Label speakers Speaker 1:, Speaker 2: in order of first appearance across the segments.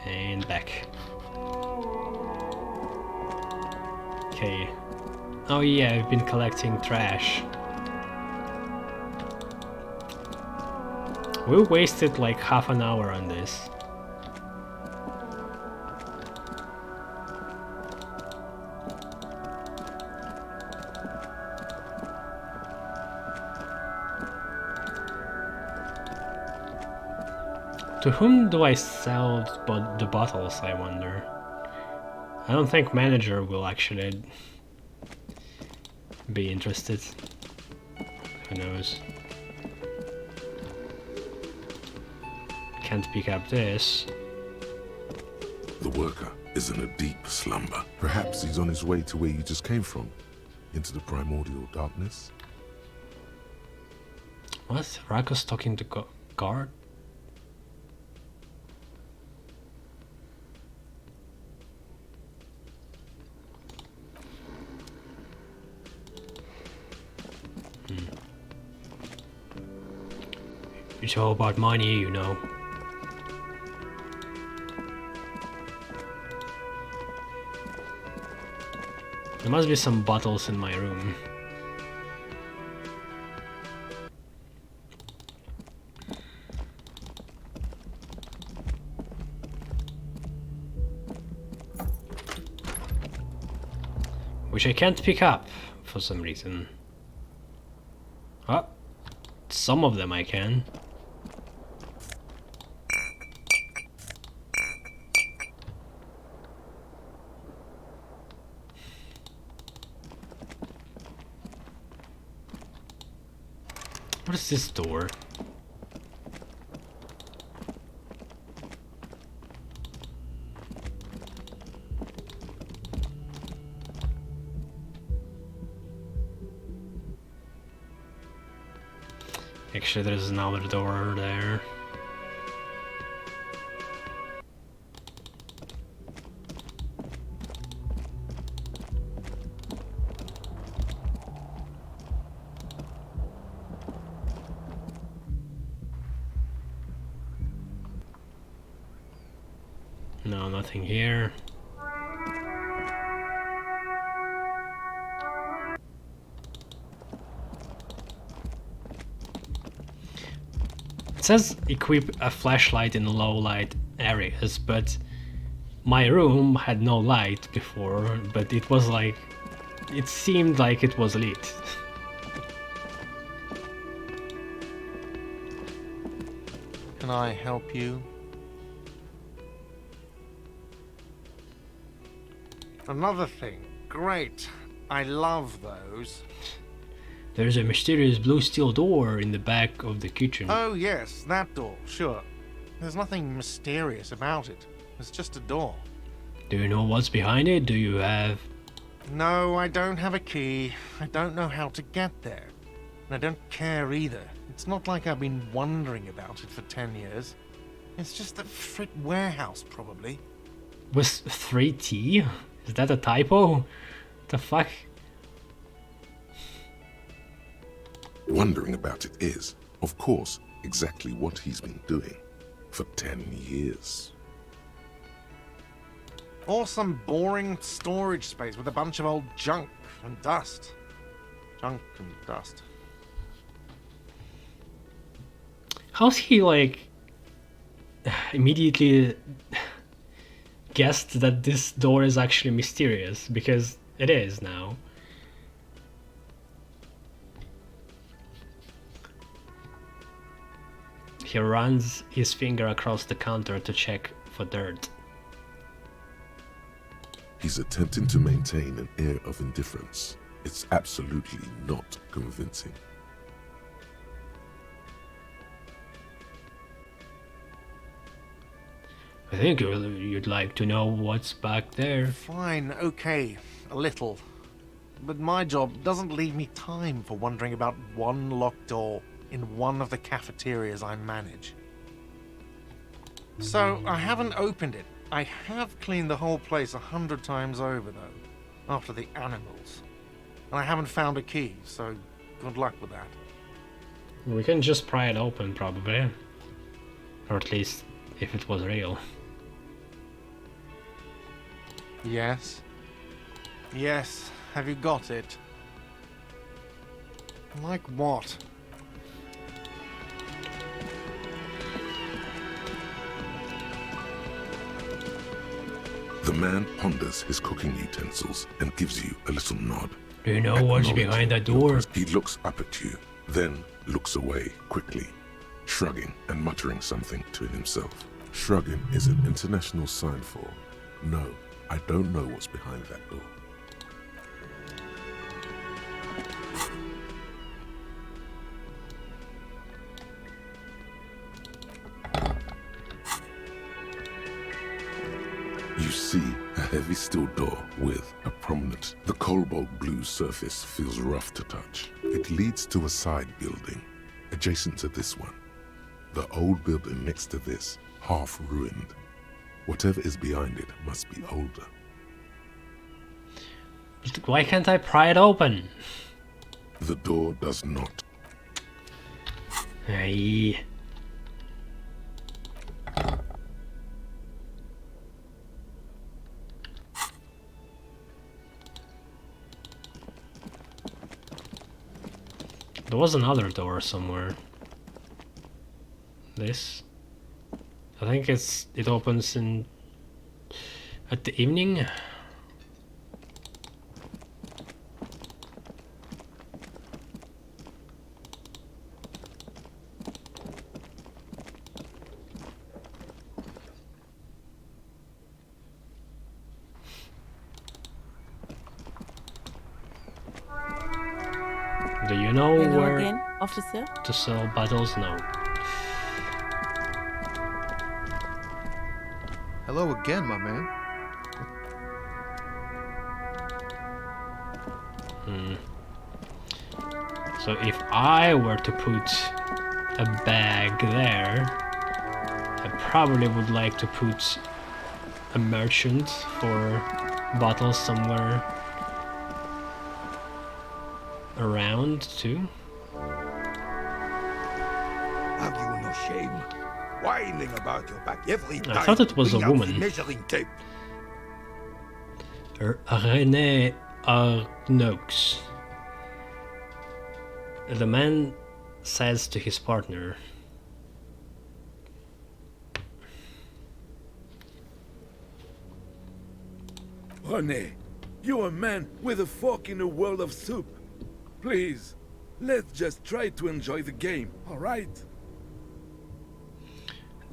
Speaker 1: And back. Okay. Oh yeah, I've been collecting trash. We wasted like half an hour on this. To whom do I sell the bottles, I wonder? I don't think manager will actually be interested. Who knows? Can't pick up this.
Speaker 2: The worker is in a deep slumber. Perhaps he's on his way to where you just came from, into the primordial darkness.
Speaker 1: What? Rako's talking to guard? It's all about money, you know. There must be some bottles in my room. Which I can't pick up for some reason. Oh, some of them I can. What is this door? Actually, there's another door there. No, nothing here. It says equip a flashlight in low light areas, but my room had no light before, but it was like, it seemed like it was lit.
Speaker 3: Can I help you? Another thing. Great. I love those.
Speaker 1: There's a mysterious blue steel door in the back of the kitchen.
Speaker 3: Oh yes, that door, sure. There's nothing mysterious about it. It's just a door.
Speaker 1: Do you know what's behind it? Do you have...
Speaker 3: No, I don't have a key. I don't know how to get there. And I don't care either. It's not like I've been wondering about it for 10 years. It's just the Frit warehouse, probably.
Speaker 1: With 3T? Is that a typo? The fuck?
Speaker 2: Wondering about it is, of course, exactly what he's been doing for 10 years.
Speaker 3: Or some boring storage space with a bunch of old junk and dust. Junk and dust.
Speaker 1: How's he like immediately guessed that this door is actually mysterious? Because it is now. He runs his finger across the counter to check for dirt.
Speaker 2: He's attempting to maintain an air of indifference. It's absolutely not convincing.
Speaker 1: I think you'd like to know what's back there.
Speaker 3: Fine, okay, a little. But my job doesn't leave me time for wondering about one locked door in one of the cafeterias I manage. So, I haven't opened it. I have cleaned the whole place 100 times over, though, after the animals. And I haven't found a key, so good luck with that.
Speaker 1: We can just pry it open, probably. Or at least, if it was real.
Speaker 3: Yes? Yes. Have you got it? Like what?
Speaker 2: The man ponders his cooking utensils and gives you a little nod.
Speaker 1: Do you know what's behind that door?
Speaker 2: He looks up at you, then looks away quickly, shrugging and muttering something to himself. Shrugging is an international sign for, no, I don't know what's behind that door. You see a heavy steel door with a prominent, the cobalt blue surface feels rough to touch. It leads to a side building, adjacent to this one. The old building next to this, half ruined. Whatever is behind it must be older.
Speaker 1: Why can't I pry it open?
Speaker 2: The door does not.
Speaker 1: Aye. There was another door somewhere. This? I think it opens in at the evening. Do you know
Speaker 4: Hello
Speaker 1: where
Speaker 4: again, officer.
Speaker 1: to sell bottles? No.
Speaker 5: Hello again, my man.
Speaker 1: So if I were to put a bag there, I probably would like to put a merchant for bottles somewhere around too.
Speaker 6: Have you no shame? Whining about your back every time.
Speaker 1: I thought it was a
Speaker 6: Bring out
Speaker 1: woman.
Speaker 6: the measuring tape.
Speaker 1: René Arnoux. The man says to his partner,
Speaker 7: René, you're a man with a fork in a world of soup. Please, let's just try to enjoy the game, alright?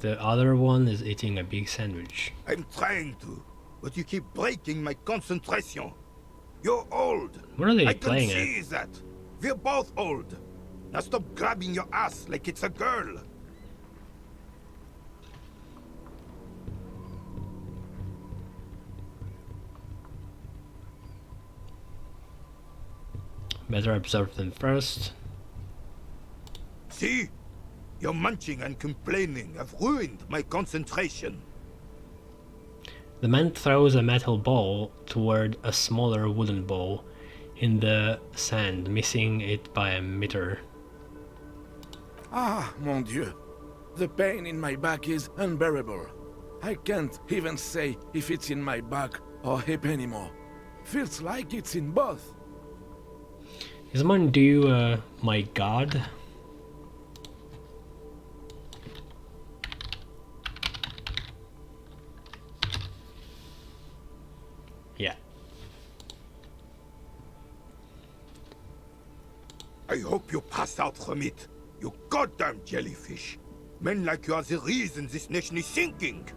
Speaker 1: the other one is eating a big sandwich.
Speaker 6: I'm trying to, but you keep breaking my concentration. You're old.
Speaker 1: What are they
Speaker 6: I can
Speaker 1: playing
Speaker 6: see that. We're both old. Now stop grabbing your ass like it's a girl.
Speaker 1: Better observe them first.
Speaker 6: See? Your munching and complaining have ruined my concentration.
Speaker 1: The man throws a metal ball toward a smaller wooden ball in the sand, missing it by a meter.
Speaker 7: Ah, mon Dieu. The pain in my back is unbearable. I can't even say if it's in my back or hip anymore. Feels like it's in both.
Speaker 1: Is someone do my god? Yeah.
Speaker 6: I hope you pass out from it. You goddamn jellyfish. Men like you are the reason this nation is sinking.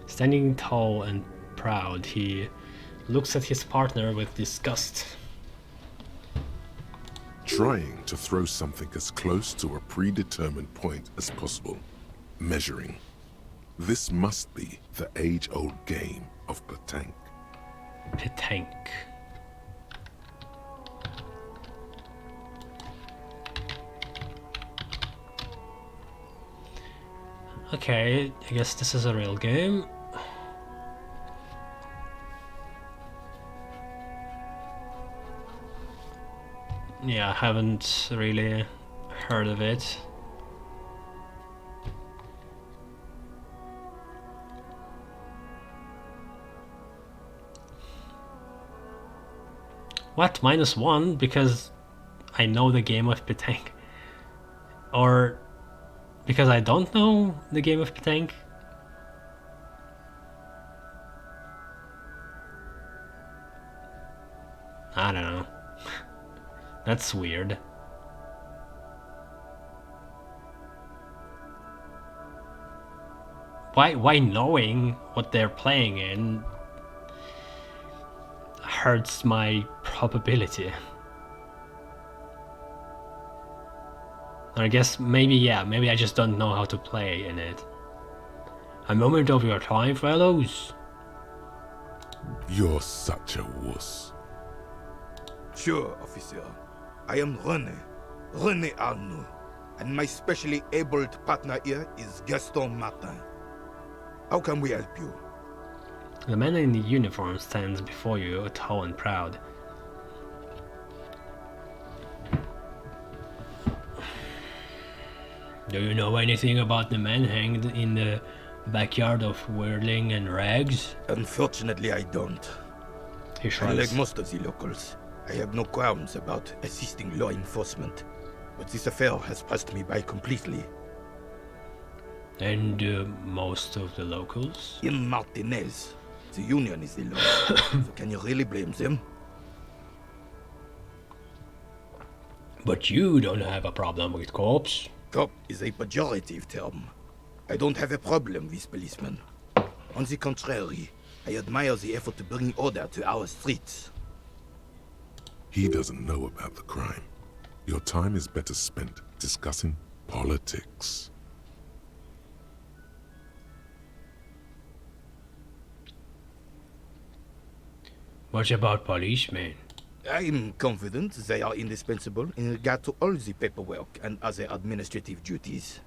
Speaker 1: Standing tall and proud, he looks at his partner with disgust.
Speaker 2: Trying to throw something as close to a predetermined point as possible. Measuring. This must be the age-old game of petanque.
Speaker 1: Petanque. Okay, I guess this is a real game. Yeah, I haven't really heard of it. What? -1? Because I know the game of Petanque? Or because I don't know the game of Petanque? I don't know. That's weird. Why knowing what they're playing in hurts my probability? I guess maybe I just don't know how to play in it. A moment of your time, fellows.
Speaker 2: You're such a wuss.
Speaker 6: Sure, officer. I am René Arnoux, and my specially abled partner here is Gaston Martin. How can we help you?
Speaker 1: The man in the uniform stands before you, tall and proud. Do you know anything about the man hanged in the backyard of Whirling and Rags?
Speaker 6: Unfortunately, I don't.
Speaker 1: He
Speaker 6: Unlike
Speaker 1: shrugs.
Speaker 6: most of the locals, I have no qualms about assisting law enforcement, but this affair has passed me by completely.
Speaker 1: And most of the locals?
Speaker 6: In Martinez, the union is the law, so can you really blame them?
Speaker 1: But you don't have a problem with cops.
Speaker 6: Cop is a pejorative term. I don't have a problem with policemen. On the contrary, I admire the effort to bring order to our streets.
Speaker 2: He doesn't know about the crime. Your time is better spent discussing politics.
Speaker 1: What about policemen?
Speaker 6: I'm confident they are indispensable in regard to all the paperwork and other administrative duties.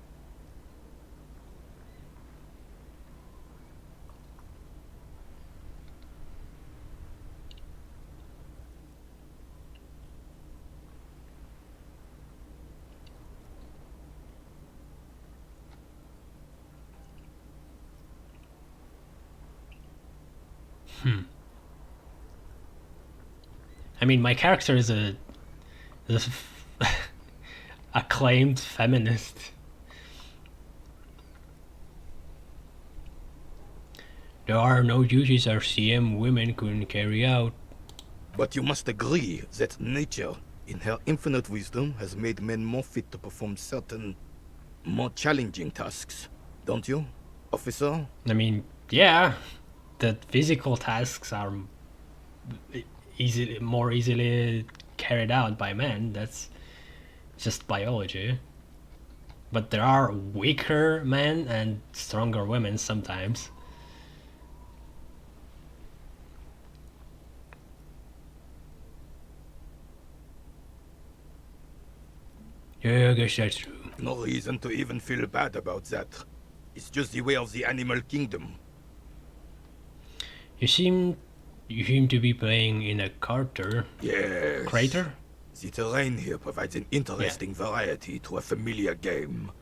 Speaker 1: I mean, my character is a acclaimed feminist. There are no duties RCM women couldn't carry out.
Speaker 6: But you must agree that nature, in her infinite wisdom, has made men more fit to perform certain, more challenging tasks. Don't you, officer?
Speaker 1: I mean, yeah, that physical tasks are more easily carried out by men. That's just biology. But there are weaker men and stronger women sometimes. Yeah, I guess that's true.
Speaker 6: No reason to even feel bad about that. It's just the way of the animal kingdom.
Speaker 1: You seem to be playing in a crater.
Speaker 6: Yes.
Speaker 1: Crater?
Speaker 6: The terrain here provides an interesting variety to a familiar game.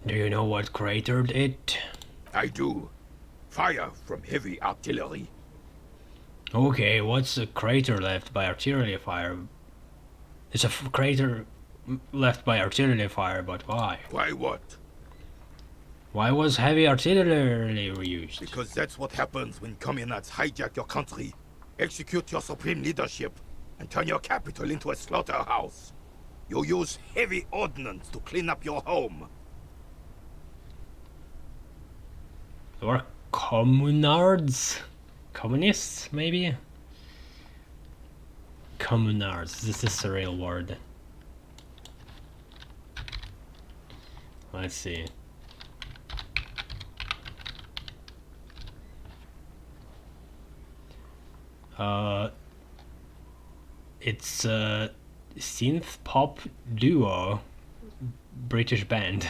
Speaker 1: Do you know what cratered it?
Speaker 6: I do. Fire from heavy artillery.
Speaker 1: Okay, what's a crater left by artillery fire? It's a crater left by artillery fire, but why?
Speaker 6: Why what?
Speaker 1: Why was heavy artillery used?
Speaker 6: Because that's what happens when communards hijack your country, execute your supreme leadership, and turn your capital into a slaughterhouse. You use heavy ordnance to clean up your home.
Speaker 1: Or communards? Communists, maybe? Communards, this is a real word. Let's see. It's a synth pop duo British band.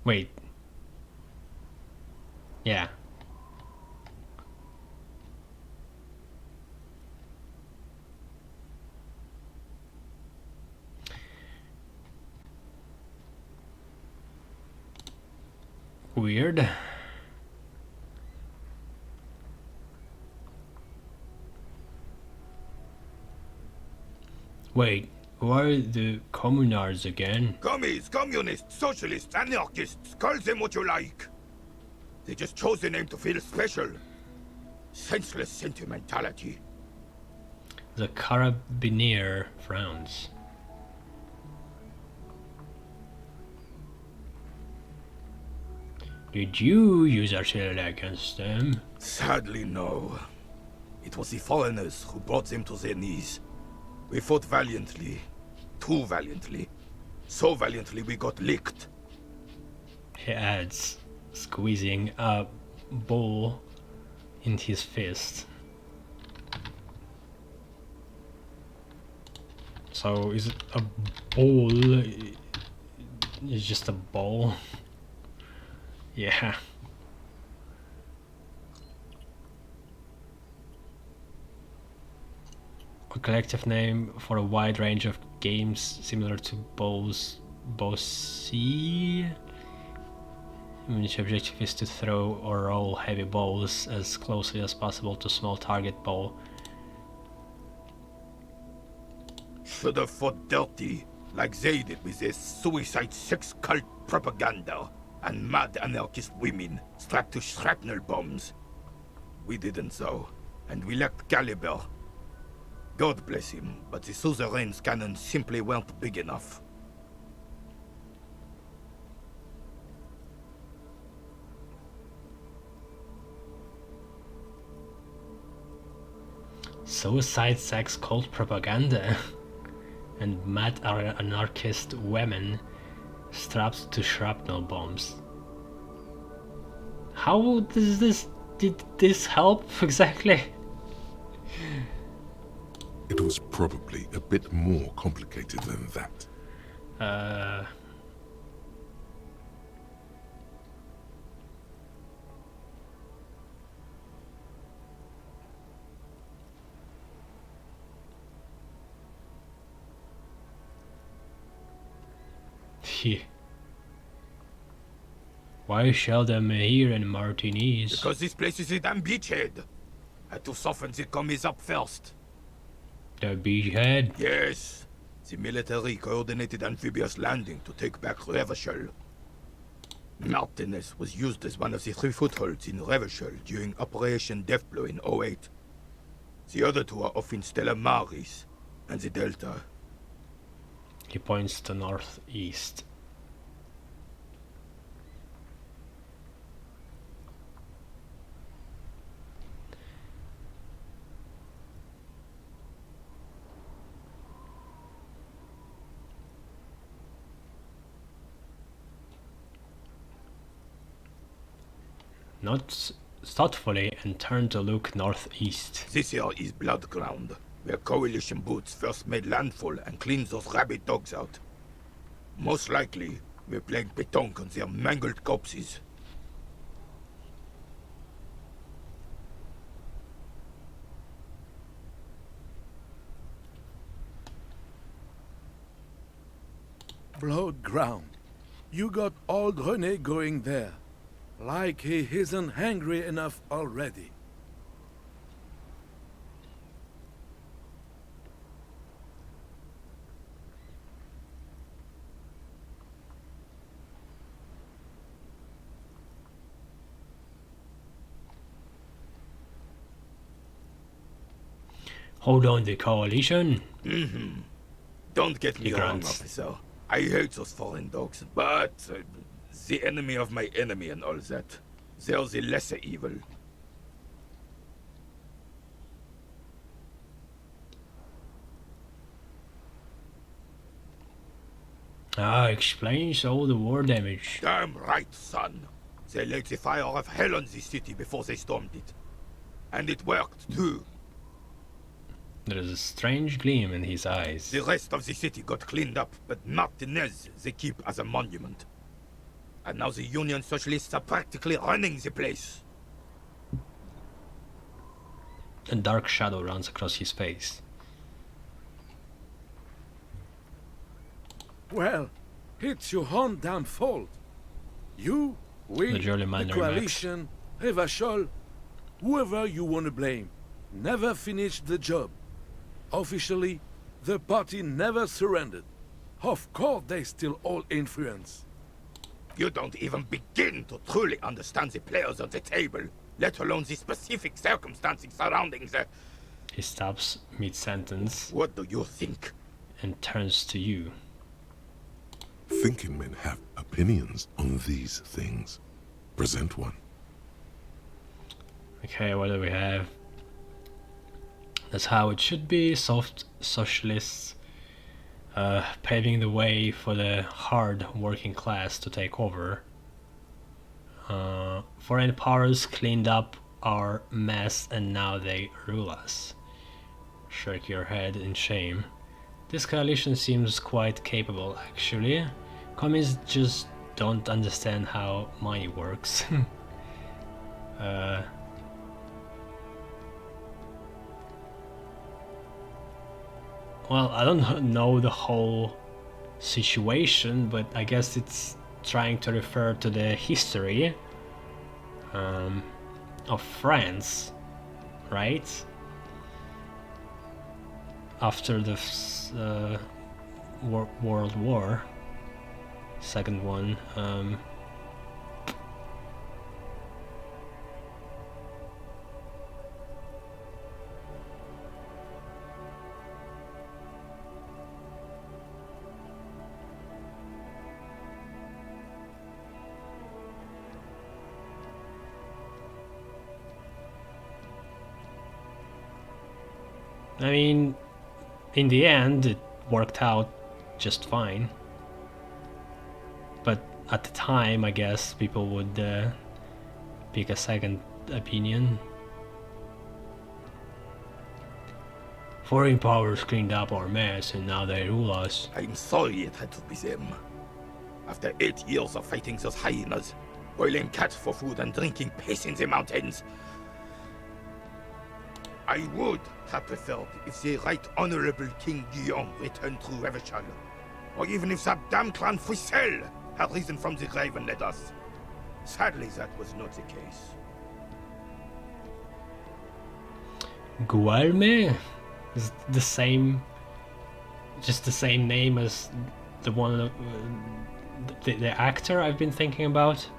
Speaker 1: Wait. Yeah. weird. Wait, who are the communards again?
Speaker 6: Commies, communists, socialists, anarchists, call them what you like. They just chose the name to feel special. Senseless sentimentality.
Speaker 1: The carabinier frowns. Did you use artillery against them?
Speaker 6: Sadly, no. It was the foreigners who brought them to their knees. We fought valiantly. Too valiantly. So valiantly we got licked.
Speaker 1: He adds, squeezing a ball in his fist. So is it a ball? It's just a ball. Yeah. A collective name for a wide range of games similar to Bossy, in which objective is to throw or roll heavy balls as closely as possible to small target ball.
Speaker 6: Should have fought dirty, like they did with their suicide sex cult propaganda and mad anarchist women strapped to shrapnel bombs. We didn't though, and we lacked caliber. God bless him, but the suzerain's cannons simply weren't big enough.
Speaker 1: Suicide sex cult propaganda and mad anarchist women strapped to shrapnel bombs. How did this help exactly?
Speaker 2: It was probably a bit more complicated than that.
Speaker 1: Why shell them here in Martinis?
Speaker 6: Because this place is a damn beachhead. Had to soften the commies up first.
Speaker 1: The beachhead?
Speaker 6: Yes. The military coordinated amphibious landing to take back Revachol. Martinez was used as one of the 3 footholds in Revachol during Operation Deathblow in 08. The other 2 are off in Stella Maris and the Delta.
Speaker 1: He points to northeast. Nods thoughtfully and turn to look northeast.
Speaker 6: This here is Blood Ground, where coalition boots first made landfall and cleaned those rabid dogs out. Most likely, we're playing pétanque on their mangled corpses.
Speaker 7: Blood ground. You got old René going there. Like he isn't hungry enough already.
Speaker 1: Hold on the coalition?
Speaker 6: Don't get me
Speaker 1: He
Speaker 6: wrong,
Speaker 1: grunts.
Speaker 6: officer. I hate those foreign dogs, but the enemy of my enemy and all that. They're the lesser evil.
Speaker 1: Ah, explains all the war damage.
Speaker 6: Damn right, son. They lit the fire of hell on the city before they stormed it. And it worked, too.
Speaker 1: There is a strange gleam in his eyes.
Speaker 6: The rest of the city got cleaned up, but Martinez they keep as a monument. And now the Union Socialists are practically running the place.
Speaker 1: A dark shadow runs across his face.
Speaker 7: Well, it's your own damn fault. You We, the
Speaker 1: gerrymandering
Speaker 7: coalition, Revachol, whoever you want to blame, never finished the job. Officially, the party never surrendered. Of course they still hold influence.
Speaker 6: You don't even begin to truly understand the players on the table, let alone the specific circumstances surrounding the...
Speaker 1: He stops mid-sentence.
Speaker 6: What do you think?
Speaker 1: And turns to you.
Speaker 2: Thinking men have opinions on these things. Present one.
Speaker 1: Okay, what do we have? That's how it should be. Soft socialists paving the way for the hard working class to take over. Foreign powers cleaned up our mess and now they rule us. Shake your head in shame. This coalition seems quite capable, actually. Communists just don't understand how money works. Well, I don't know the whole situation, but I guess it's trying to refer to the history of France, right? After the World War, second one. I mean, in the end, it worked out just fine. But at the time, I guess people would pick a second opinion. Foreign powers cleaned up our mess and now they rule us.
Speaker 6: I'm sorry it had to be them. After 8 years of fighting those hyenas, boiling cats for food and drinking piss in the mountains, I would have preferred if the Right Honorable King Guillaume returned through Revachol, or even if that damn clan Frisel had risen from the grave and led us. Sadly, that was not the case.
Speaker 1: Guilherme is the same, just the same name as the one, the actor I've been thinking about.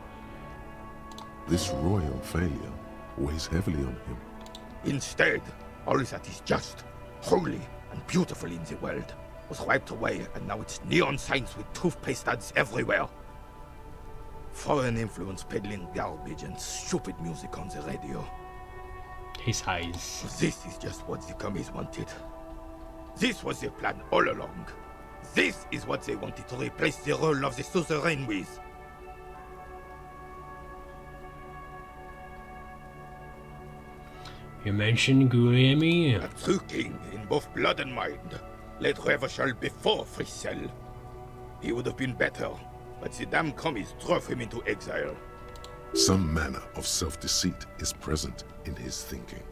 Speaker 2: This royal failure weighs heavily on him.
Speaker 6: Instead, all that is just, holy, and beautiful in the world was wiped away, and now it's neon signs with toothpaste ads everywhere. Foreign influence peddling garbage and stupid music on the radio.
Speaker 1: His eyes.
Speaker 6: This is just what the commies wanted. This was their plan all along. This is what they wanted to replace the role of the suzerain with.
Speaker 1: You mentioned Guilherme.
Speaker 6: A true king in both blood and mind led Revachol before Frisel. He would have been better, but the damn commies drove him into exile.
Speaker 2: Some manner of self-deceit is present in his thinking.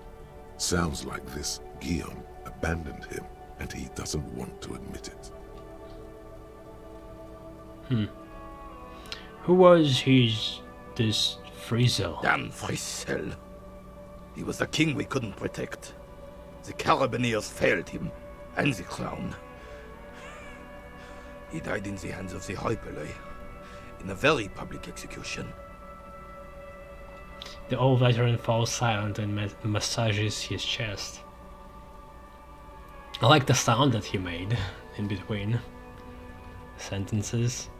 Speaker 2: Sounds like this Guillaume abandoned him, and he doesn't want to admit it.
Speaker 1: Who was this Friesel?
Speaker 6: Damn Frisel. He was the king we couldn't protect. The Carabineers failed him, and the crown. He died in the hands of the Hyperlay, in a very public execution.
Speaker 1: The old veteran falls silent and massages his chest. I like the sound that he made in between sentences.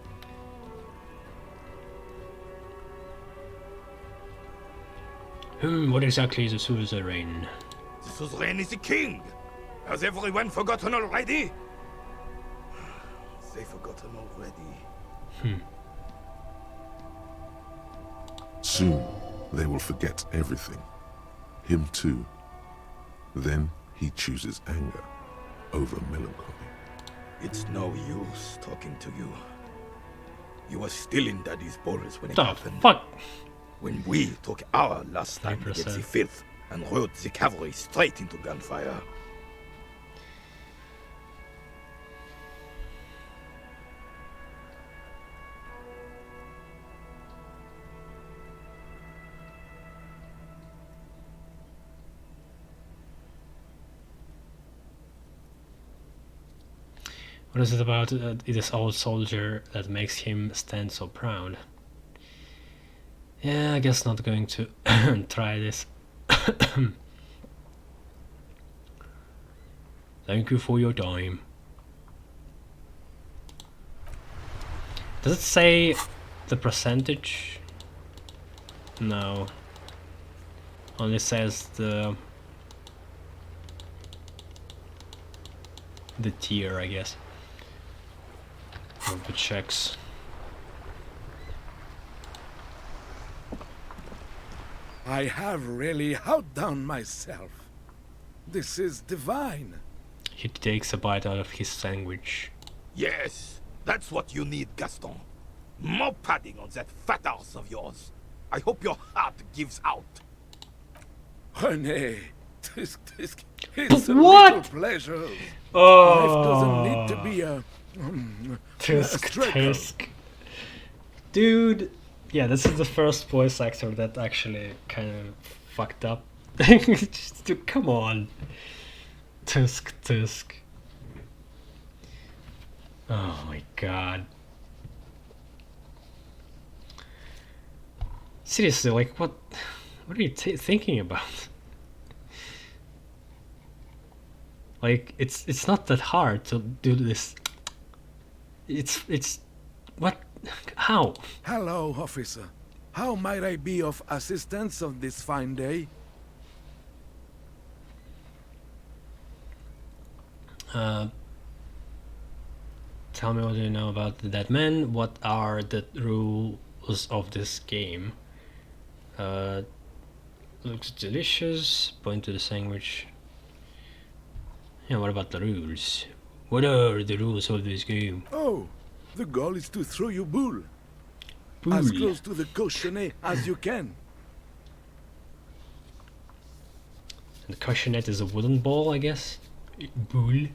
Speaker 1: What exactly is a suzerain?
Speaker 6: The suzerain is the king! Has everyone forgotten already? They've forgotten already.
Speaker 2: Soon, they will forget everything. Him too. Then he chooses anger over melancholy.
Speaker 6: It's no use talking to you. You were still in Daddy's balls when it
Speaker 1: The
Speaker 6: happened.
Speaker 1: fuck?
Speaker 6: When we took our last stand against the
Speaker 1: 5%.
Speaker 6: filth and rode the cavalry straight into gunfire.
Speaker 1: What is it about this old soldier that makes him stand so proud? Yeah, I guess not going to try this. Thank you for your time. Does it say the percentage? No. Only says the tier, I guess. Of the checks.
Speaker 7: I have really outdone myself. This is divine.
Speaker 1: He takes a bite out of his sandwich.
Speaker 6: Yes, that's what you need, Gaston. More padding on that fat ass of yours. I hope your heart gives out.
Speaker 7: René, it's a
Speaker 1: What?
Speaker 7: little pleasure.
Speaker 1: Oh,
Speaker 7: Life doesn't need to be a struggle.
Speaker 1: Tisk. Dude, yeah, this is the first voice actor that actually kind of fucked up. Dude, come on. Tisk. Oh my god. Seriously, like, what are you thinking about? Like, it's not that hard to do this. It's what? How?
Speaker 7: Hello, officer. How might I be of assistance on this fine day?
Speaker 1: Tell me what you know about the dead man. What are the rules of this game? Looks delicious. Point to the sandwich. Yeah, what about the rules? What are the rules of this game?
Speaker 7: Oh, the goal is to throw your bull as
Speaker 1: Bull.
Speaker 7: close to the cochonnet as you can.
Speaker 1: And the cochonnet is a wooden ball, I guess. Bull.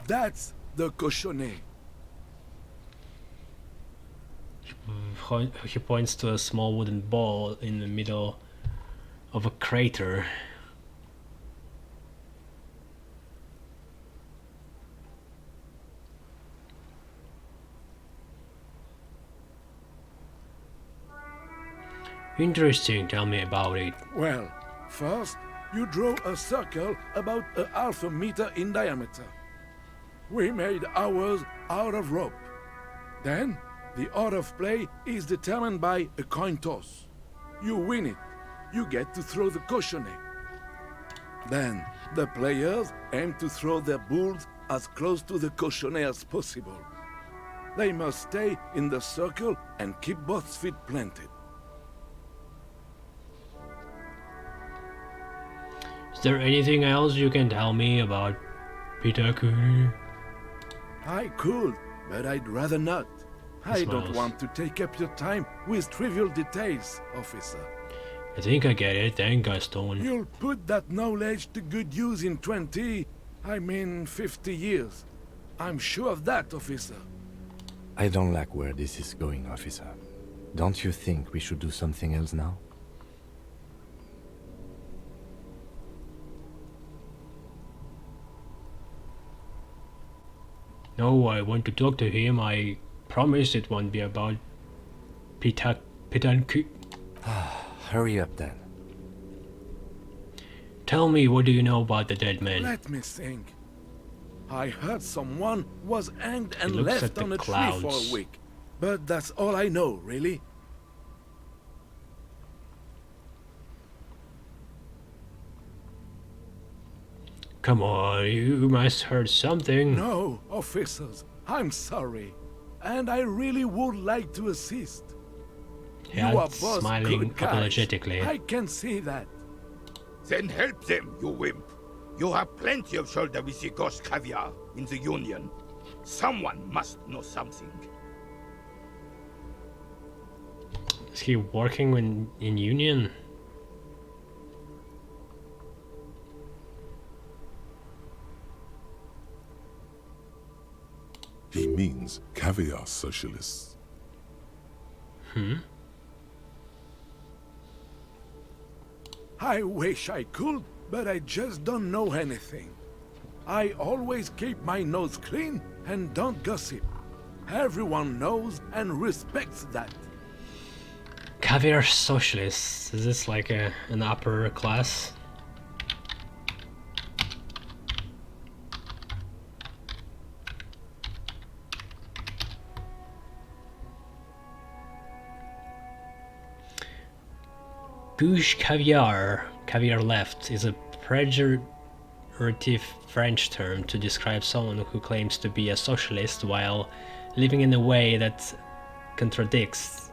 Speaker 7: That's the cochonnet.
Speaker 1: He points to a small wooden ball in the middle of a crater. Interesting, tell me about it.
Speaker 7: Well, first, you draw a circle about a half a meter in diameter. We made ours out of rope. Then, the order of play is determined by a coin toss. You win it. You get to throw the cochonnet. Then, the players aim to throw their bulls as close to the cochonnet as possible. They must stay in the circle and keep both feet planted.
Speaker 1: Is there anything else you can tell me about Pitaku?
Speaker 7: I could, but I'd rather not. I don't
Speaker 1: smiles.
Speaker 7: want to take up your time with trivial details, officer.
Speaker 1: I think I get it, thank Gaston.
Speaker 7: You'll put that knowledge to good use in 50 years. I'm sure of that, officer.
Speaker 4: I don't like where this is going, officer. Don't you think we should do something else now?
Speaker 1: No, I want to talk to him. I promise it won't be about Pitaku.
Speaker 4: Hurry up then.
Speaker 1: Tell me, what do you know about the dead man?
Speaker 7: Let me think. I heard someone was hanged and
Speaker 1: looks at
Speaker 7: left
Speaker 1: the
Speaker 7: on a tree for
Speaker 1: clouds.
Speaker 7: a week. But that's all I know, really.
Speaker 1: Come on, you must heard something.
Speaker 7: No, officers, I'm sorry. And I really would like to assist.
Speaker 1: Yeah,
Speaker 7: you are both
Speaker 1: smiling
Speaker 7: good guys.
Speaker 1: apologetically.
Speaker 7: I can see that.
Speaker 6: Then help them, you wimp. You have plenty of shoulder with the ghost caviar in the Union. Someone must know something.
Speaker 1: Is he working in Union?
Speaker 2: He means caviar socialists.
Speaker 7: I wish I could, but I just don't know anything. I always keep my nose clean and don't gossip. Everyone knows and respects that.
Speaker 1: Caviar socialist. Is this like an upper class? Bouche caviar, caviar left, is a pejorative French term to describe someone who claims to be a socialist while living in a way that contradicts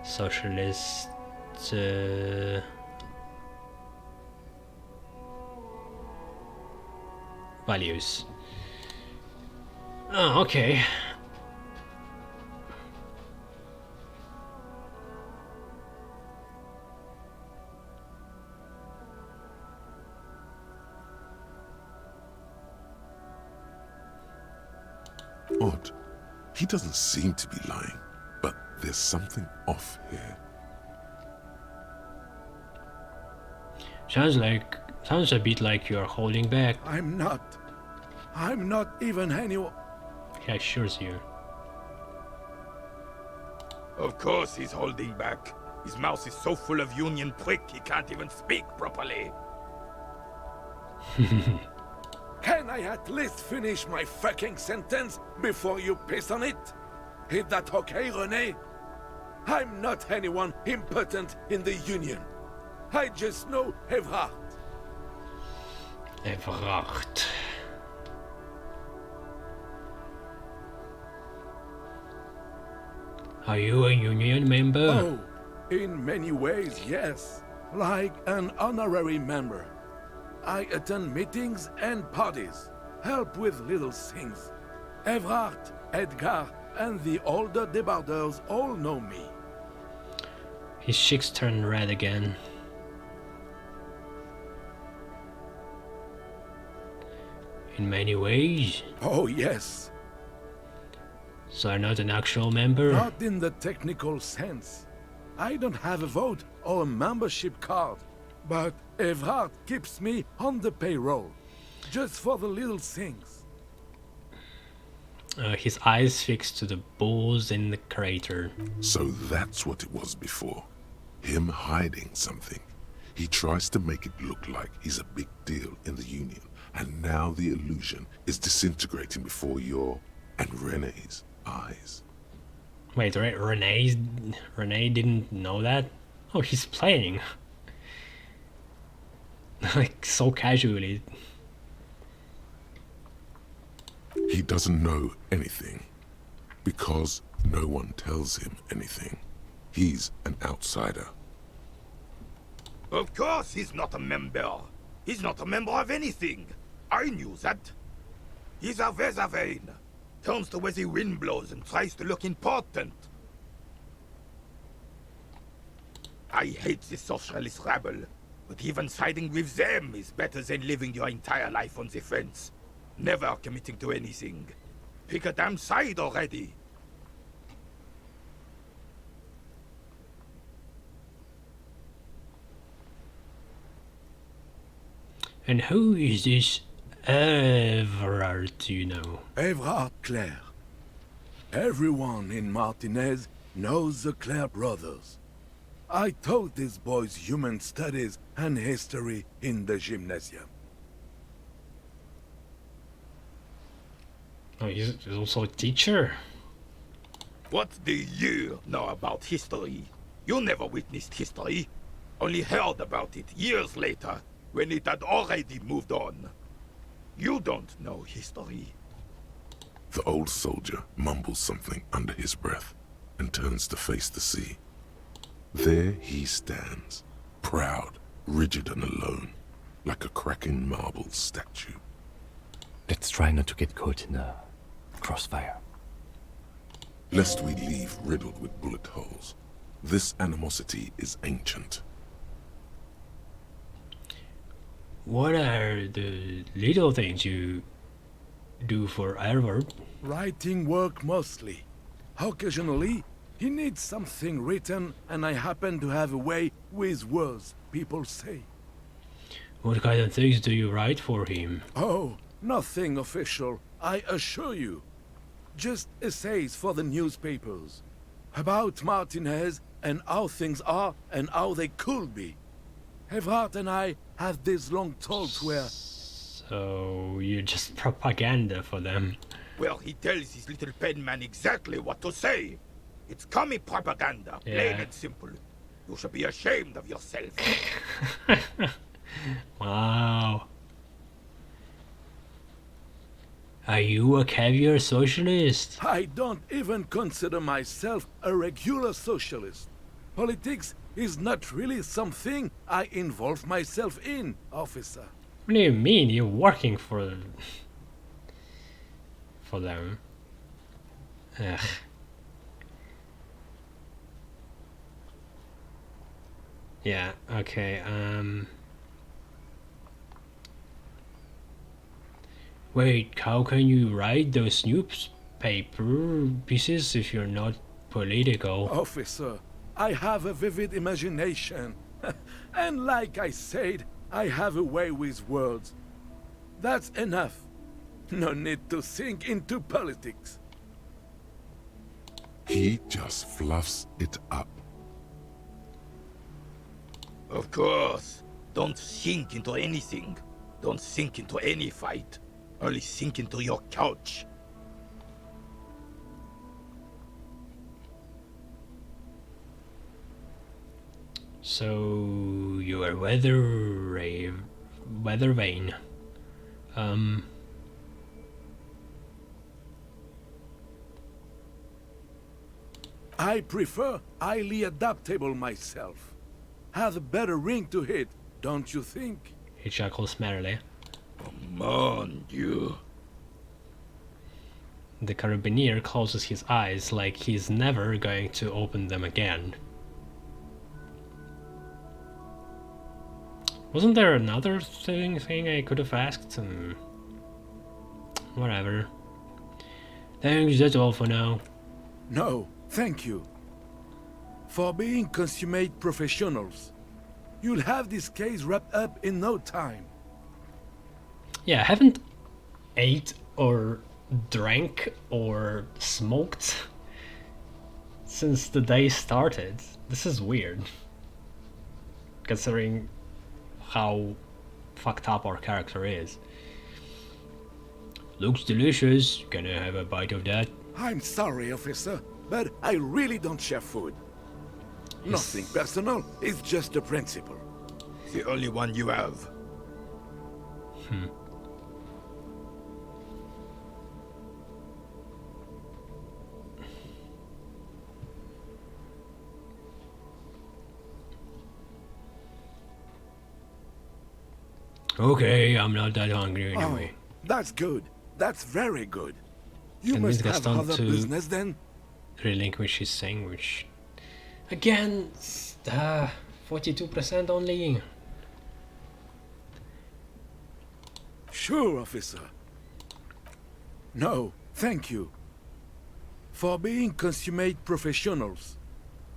Speaker 1: socialist values. Oh, okay.
Speaker 2: Odd. He doesn't seem to be lying, but there's something off here.
Speaker 1: Sounds a bit like you're holding back.
Speaker 7: I'm not even anyone.
Speaker 1: He assures you.
Speaker 6: Of course he's holding back. His mouth is so full of union prick he can't even speak properly.
Speaker 7: Can I at least finish my fucking sentence before you piss on it? Is that okay, René? I'm not anyone important in the Union. I just know Evrard.
Speaker 1: Evrard. Are you a union member?
Speaker 7: Oh, in many ways, yes. Like an honorary member. I attend meetings and parties, help with little things. Evrard, Edgar, and the older debarders all know me.
Speaker 1: His cheeks turn red again. In many ways?
Speaker 7: Oh, yes.
Speaker 1: So you're not an actual member?
Speaker 7: Not in the technical sense. I don't have a vote or a membership card, but Evrard keeps me on the payroll, just for the little things.
Speaker 1: His eyes fixed to the bulls in the crater.
Speaker 2: So that's what it was before. Him hiding something. He tries to make it look like he's a big deal in the Union, and now the illusion is disintegrating before your and René's eyes.
Speaker 1: Wait, René didn't know that? Oh, he's playing. Like, so casually.
Speaker 2: He doesn't know anything because no one tells him anything. He's an outsider.
Speaker 6: Of course he's not a member. He's not a member of anything. I knew that. He's a Vezavane. Turns to where the wind blows and tries to look important. I hate this socialist rabble, but even siding with them is better than living your entire life on the fence. Never committing to anything. Pick a damn side already.
Speaker 1: And who is this Evrard, you know?
Speaker 7: Evrard Claire. Everyone in Martinez knows the Claire brothers. I taught these boys human studies and history in the gymnasium.
Speaker 1: Oh, he's also a teacher?
Speaker 6: What do you know about history? You never witnessed history. Only heard about it years later, when it had already moved on. You don't know history.
Speaker 2: The old soldier mumbles something under his breath and turns to face the sea. There he stands, proud, rigid and alone, like a cracking marble statue.
Speaker 4: Let's try not to get caught in a crossfire.
Speaker 2: Lest we leave riddled with bullet holes. This animosity is ancient.
Speaker 1: What are the little things you do for Evrard?
Speaker 7: Writing work mostly. Occasionally, he needs something written, and I happen to have a way with words, people say.
Speaker 1: What kind of things do you write for him?
Speaker 7: Oh, Nothing official, I assure you. Just essays for the newspapers. About Martinez and how things are and how they could be. Evrard and I had these long talks where...
Speaker 1: So you're just propaganda for them.
Speaker 6: Well, he tells his little pen man exactly what to say. It's commie propaganda, plain
Speaker 1: Yeah.
Speaker 6: and simple. You should be ashamed of yourself.
Speaker 1: Wow. Are you a caviar socialist?
Speaker 7: I don't even consider myself a regular socialist. Politics is not really something I involve myself in, officer.
Speaker 1: What do you mean? You're working for them. Ugh. Yeah, okay, wait, how can you write those newspaper pieces if you're not political?
Speaker 7: Officer, I have a vivid imagination. And like I said, I have a way with words. That's enough. No need to sink into politics.
Speaker 2: He just fluffs it up.
Speaker 6: Of course. Don't sink into anything. Don't sink into any fight. Only sink into your couch.
Speaker 1: So you are weather vane.
Speaker 7: I prefer highly adaptable myself. Have a better ring to hit, don't you think?
Speaker 1: He chuckles merrily.
Speaker 6: Mon Dieu.
Speaker 1: The carabiner closes his eyes like he's never going to open them again. Wasn't there another thing I could have asked? Whatever. Thanks, that's all for now.
Speaker 7: No, thank you. For being consummate professionals. You'll have this case wrapped up in no time.
Speaker 1: Yeah, I haven't ate or drank or smoked since the day started. This is weird. Considering how fucked up our character is. Looks delicious. Can I have a bite of that?
Speaker 7: I'm sorry, officer, but I really don't share food. Nothing personal, it's just a principle.
Speaker 6: The only one you have.
Speaker 1: Okay, I'm not that hungry anyway.
Speaker 7: Oh, that's good. That's very good. You
Speaker 1: And
Speaker 7: must
Speaker 1: Miss
Speaker 7: have
Speaker 1: Gaston
Speaker 7: other
Speaker 1: to-
Speaker 7: business then?
Speaker 1: Relinquish his sandwich. Again, 42% only.
Speaker 7: Sure, officer. No, thank you. For being consummate professionals.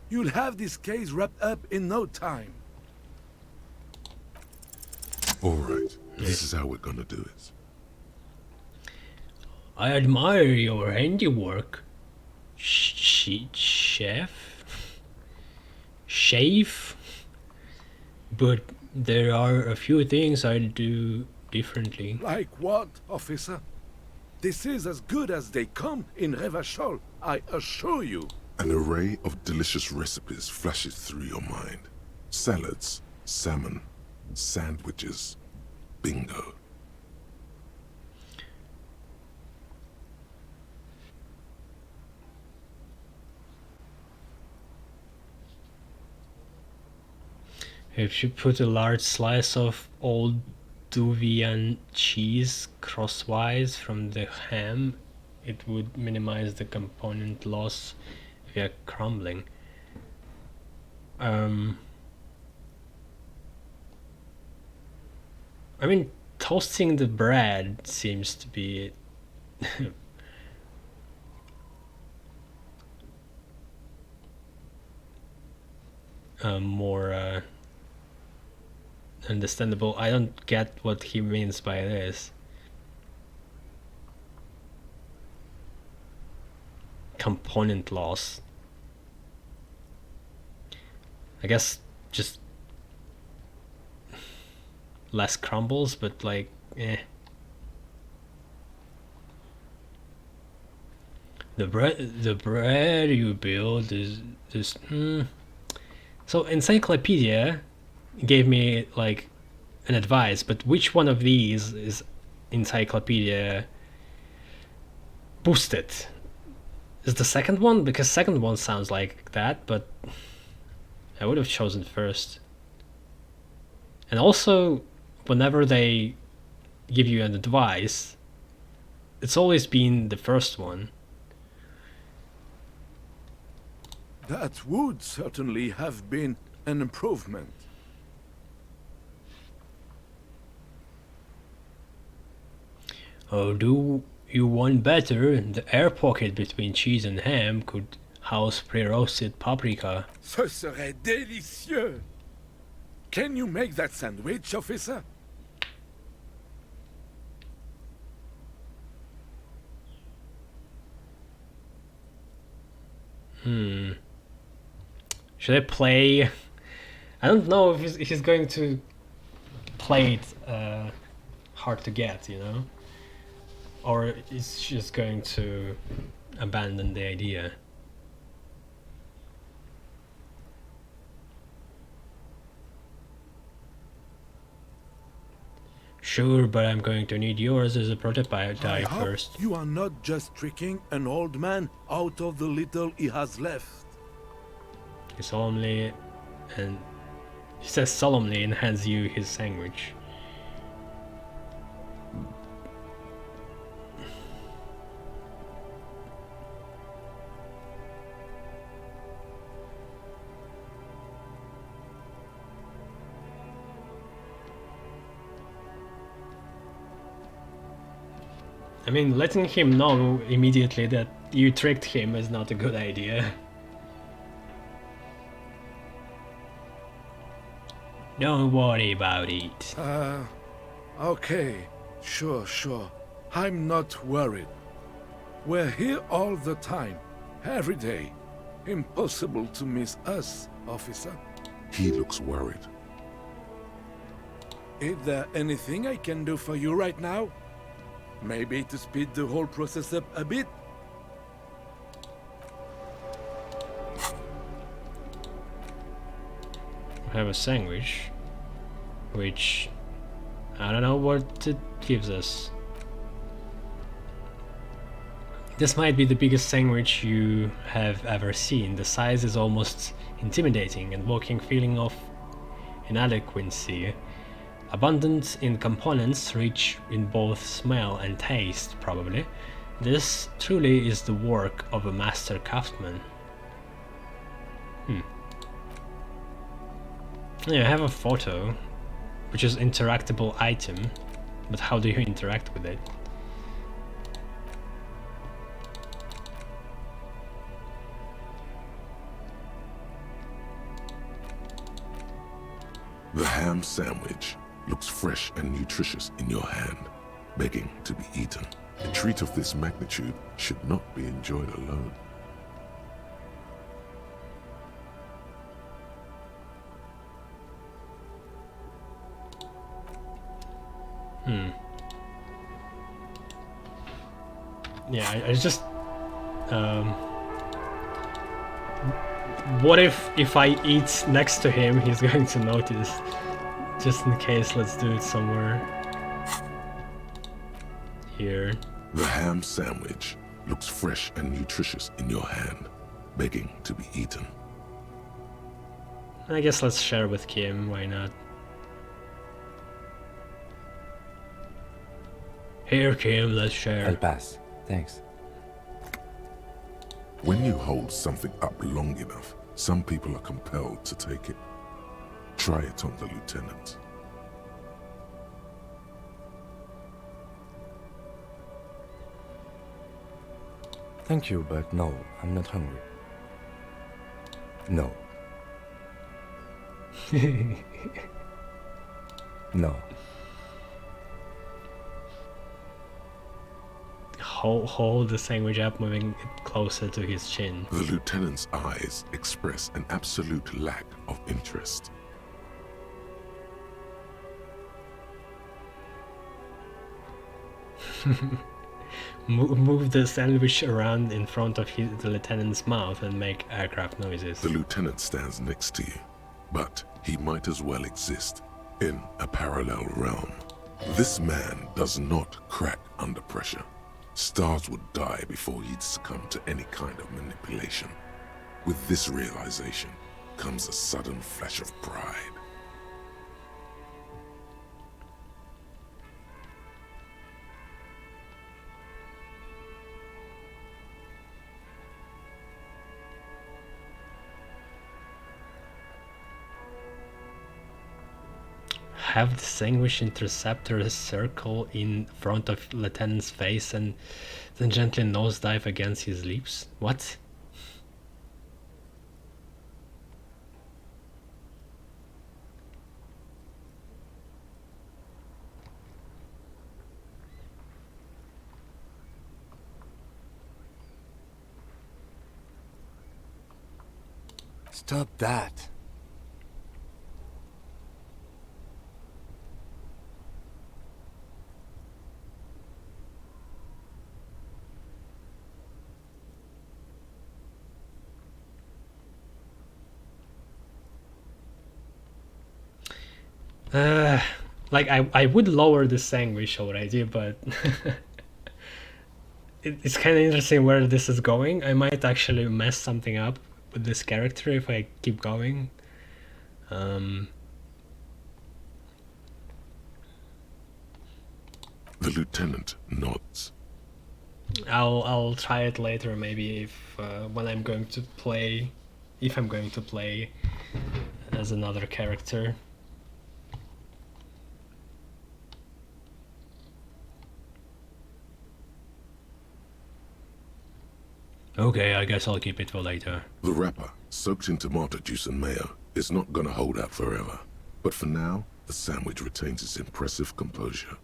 Speaker 7: You'll have this case wrapped up in no time.
Speaker 2: All right, this is how we're gonna do it.
Speaker 1: I admire your handiwork, chef, but there are a few things I'd do differently.
Speaker 7: Like what, officer? This is as good as they come in Revachol, I assure you.
Speaker 2: An array of delicious recipes flashes through your mind. Salads, salmon, sandwiches, bingo.
Speaker 1: If you put a large slice of old Duvian cheese crosswise from the ham, it would minimize the component loss via crumbling. I mean, toasting the bread seems to be more understandable. I don't get what he means by this. component loss. I guess just less crumbles, but like, eh. The bread you build is just So encyclopedia gave me like an advice, but which one of these is encyclopedia boosted? Is the second one? Because second one sounds like that, but I would have chosen first. And also, whenever they give you an advice, it's always been the first one.
Speaker 7: That would certainly have been an improvement.
Speaker 1: Or do you want better? The air pocket between cheese and ham could house pre-roasted paprika.
Speaker 7: Ce serait délicieux! Can you make that sandwich, officer?
Speaker 1: Should I play? I don't know if he's going to play it hard to get, you know? Or is just going to abandon the idea. Sure, but I'm going to need yours as a prototype
Speaker 7: I hope
Speaker 1: first.
Speaker 7: you are not just tricking an old man out of the little he has left.
Speaker 1: He solemnly and he says solemnly and hands you his sandwich. I mean, letting him know immediately that you tricked him is not a good idea. Don't worry about it.
Speaker 7: Okay. Sure. I'm not worried. We're here all the time, every day. Impossible to miss us, officer.
Speaker 2: He looks worried.
Speaker 7: Is there anything I can do for you right now? Maybe to speed the whole process up a bit?
Speaker 1: We have a sandwich, which I don't know what it gives us. This might be the biggest sandwich you have ever seen. The size is almost intimidating and walking feeling of inadequacy. Abundant in components, rich in both smell and taste, probably. This truly is the work of a master craftsman. Yeah, I have a photo, which is interactable item, but how do you interact with it?
Speaker 2: The ham sandwich looks fresh and nutritious in your hand, begging to be eaten. A treat of this magnitude should not be enjoyed alone.
Speaker 1: Yeah, I just what if I eat next to him, he's going to notice. Just in case, let's do it somewhere here.
Speaker 2: The ham sandwich looks fresh and nutritious in your hand, begging to be eaten.
Speaker 1: I guess let's share with Kim, why not? Here, Kim, let's share.
Speaker 4: I'll pass. Thanks.
Speaker 2: When you hold something up long enough, some people are compelled to take it. Try it on the lieutenant.
Speaker 4: Thank you, but no, I'm not hungry. No. No.
Speaker 1: hold the sandwich up, moving it closer to his chin.
Speaker 2: The lieutenant's eyes express an absolute lack of interest.
Speaker 1: Move the sandwich around in front of the lieutenant's mouth and make aircraft noises.
Speaker 2: The lieutenant stands next to you, but he might as well exist in a parallel realm. This man does not crack under pressure. Stars would die before he'd succumb to any kind of manipulation. With this realization comes a sudden flash of pride.
Speaker 1: Have the sandwich interceptor circle in front of Lieutenant's face and then gently nosedive against his lips? What?
Speaker 4: Stop that.
Speaker 1: Like I would lower the sandwich already, but it's kind of interesting where this is going. I might actually mess something up with this character if I keep going.
Speaker 2: The lieutenant nods.
Speaker 1: I'll try it later, maybe if when I'm going to play, if I'm going to play as another character. Okay, I guess I'll keep it for later.
Speaker 2: The wrapper, soaked in tomato juice and mayo, is not gonna hold out forever. But for now, the sandwich retains its impressive composure.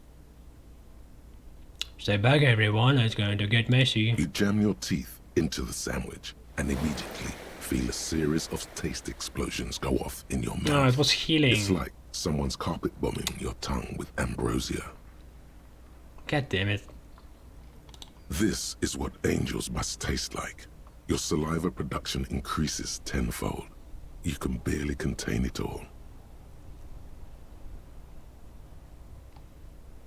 Speaker 1: Stay back, everyone, it's going to get messy.
Speaker 2: You jam your teeth into the sandwich and immediately feel a series of taste explosions go off in your mouth.
Speaker 1: No, it was healing.
Speaker 2: It's like someone's carpet bombing your tongue with ambrosia.
Speaker 1: God damn it.
Speaker 2: This is what angels must taste like. Your saliva production increases tenfold. You can barely contain it all.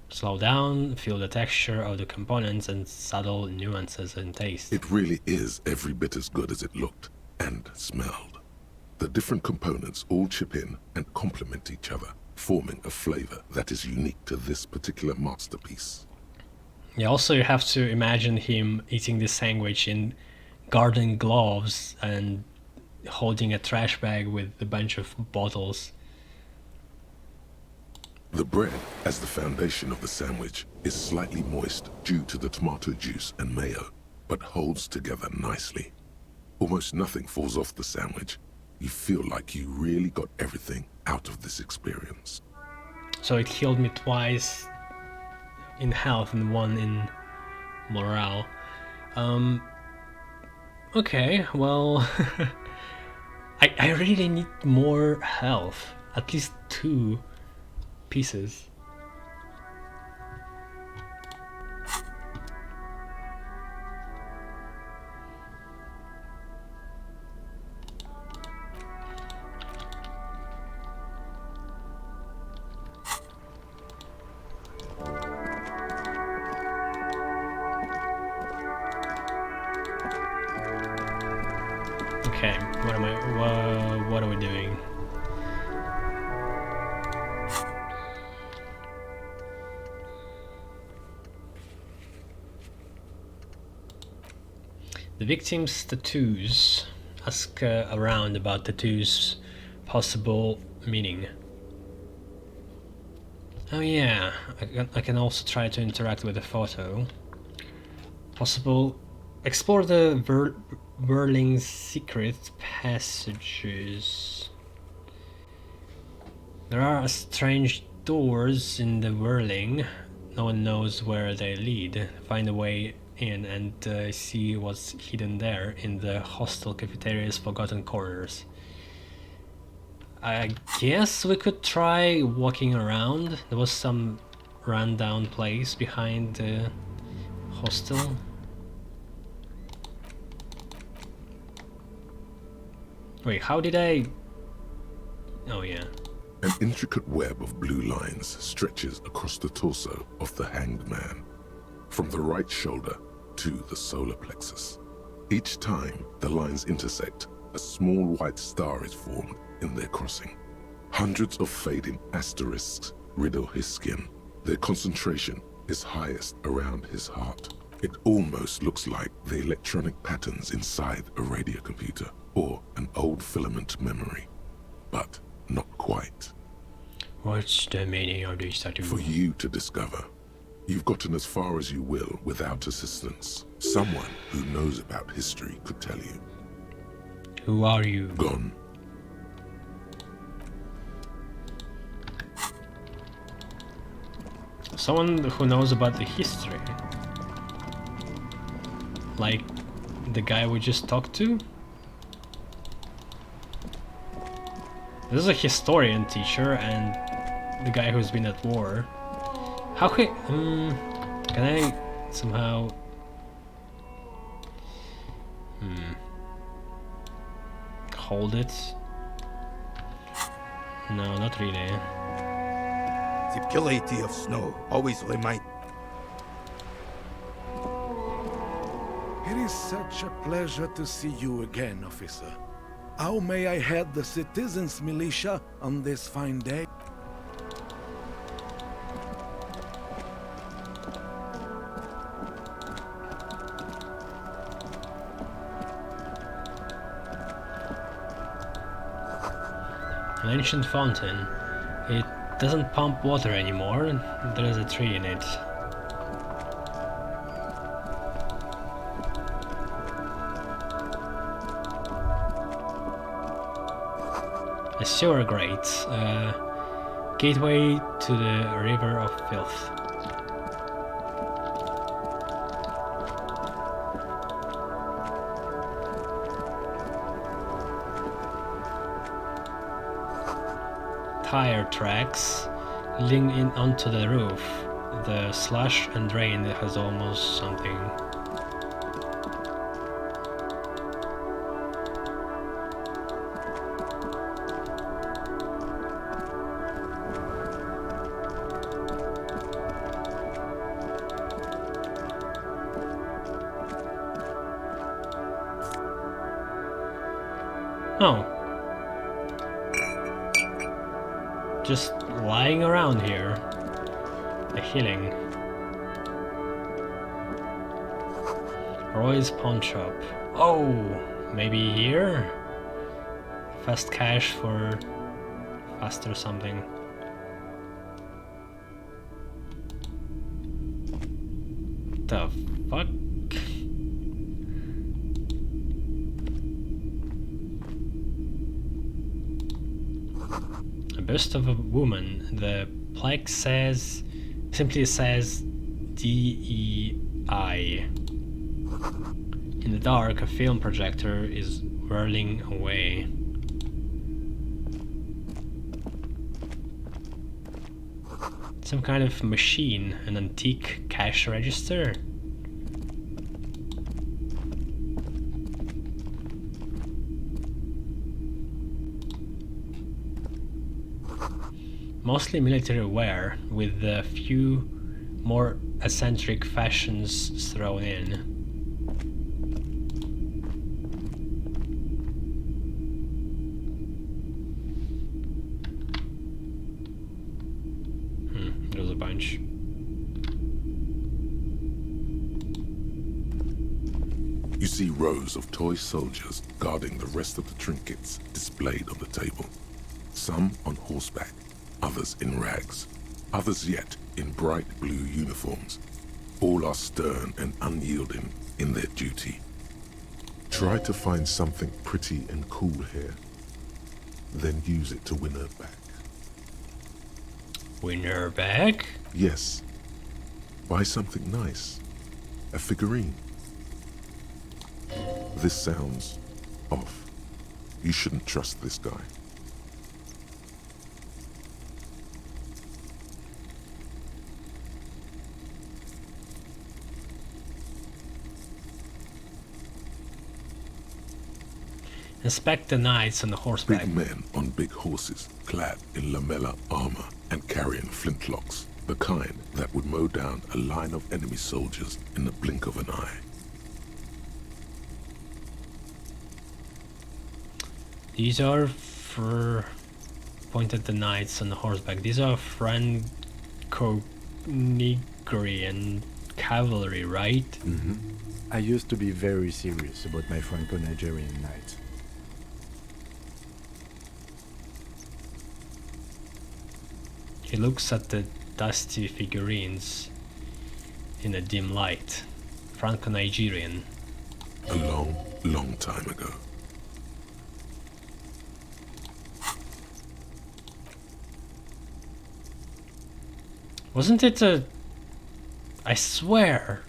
Speaker 1: Slow down, feel the texture of the components and subtle nuances in taste.
Speaker 2: It really is every bit as good as it looked and smelled. The different components all chip in and complement each other, forming a flavor that is unique to this particular masterpiece.
Speaker 1: Yeah, also you have to imagine him eating this sandwich in garden gloves and holding a trash bag with a bunch of bottles.
Speaker 2: The bread, as the foundation of the sandwich, is slightly moist due to the tomato juice and mayo, but holds together nicely. Almost nothing falls off the sandwich. You feel like you really got everything out of this experience.
Speaker 1: So it healed me twice in health and one in morale. Okay, well, I really need more health, at least 2 pieces. Okay, what are we doing? The victim's tattoos. Ask around about tattoos' possible meaning. Oh yeah, I can also try to interact with the photo. Possible. Explore the Whirling's secret passages. There are strange doors in the Whirling. No one knows where they lead. Find a way in and see what's hidden there in the hostel cafeteria's forgotten corners. I guess we could try walking around. There was some rundown place behind the hostel. Wait, how did I... Oh yeah.
Speaker 2: An intricate web of blue lines stretches across the torso of the hanged man, from the right shoulder to the solar plexus. Each time the lines intersect, a small white star is formed in their crossing. Hundreds of fading asterisks riddle his skin. Their concentration is highest around his heart. It almost looks like the electronic patterns inside a radio computer or an old filament memory, but not quite.
Speaker 1: What's the meaning of this tattoo?
Speaker 2: For you to discover. You've gotten as far as you will without assistance. Someone who knows about history could tell you.
Speaker 1: Who are you?
Speaker 2: Gone.
Speaker 1: Someone who knows about the history. Like the guy we just talked to? This is a historian teacher and the guy who's been at war. How can I somehow... hold it? No, not really.
Speaker 6: The purity of snow always remind.
Speaker 7: It is such a pleasure to see you again, officer. How may I head the citizens' militia on this fine day?
Speaker 1: An ancient fountain. It doesn't pump water anymore. There is a tree in it. A sewer grate. Gateway to the river of filth. Tire tracks lean in onto the roof. The slush and drain has almost something. Oh. Just lying around here. A healing. Roy's pawn shop. Oh, maybe here? Fast cash for faster something. The fuck? A bust of a woman. The plaque simply says DEI. In the dark, a film projector is whirling away. Some kind of machine, an antique cash register. Mostly military wear, with a few more eccentric fashions thrown in. There's a bunch.
Speaker 2: You see rows of toy soldiers guarding the rest of the trinkets displayed on the table. Some on horseback, others in rags, others yet in bright blue uniforms. All are stern and unyielding in their duty. Try to find something pretty and cool here, then use it to win her back.
Speaker 1: Win her back?
Speaker 2: Yes. Buy something nice. A figurine. This sounds off. You shouldn't trust this guy.
Speaker 1: Inspect the knights on the horseback.
Speaker 2: Big men on big horses, clad in lamella armor and carrying flintlocks, the kind that would mow down a line of enemy soldiers in the blink of an eye.
Speaker 1: These are for pointed the knights on the horseback. These are Franco-Nigerian cavalry, right?
Speaker 4: Mm-hmm. I used to be very serious about my Franco-Nigerian knights.
Speaker 1: He looks at the dusty figurines in a dim light. Franco-Nigerian.
Speaker 2: A long, long time ago.
Speaker 1: Wasn't it a... I swear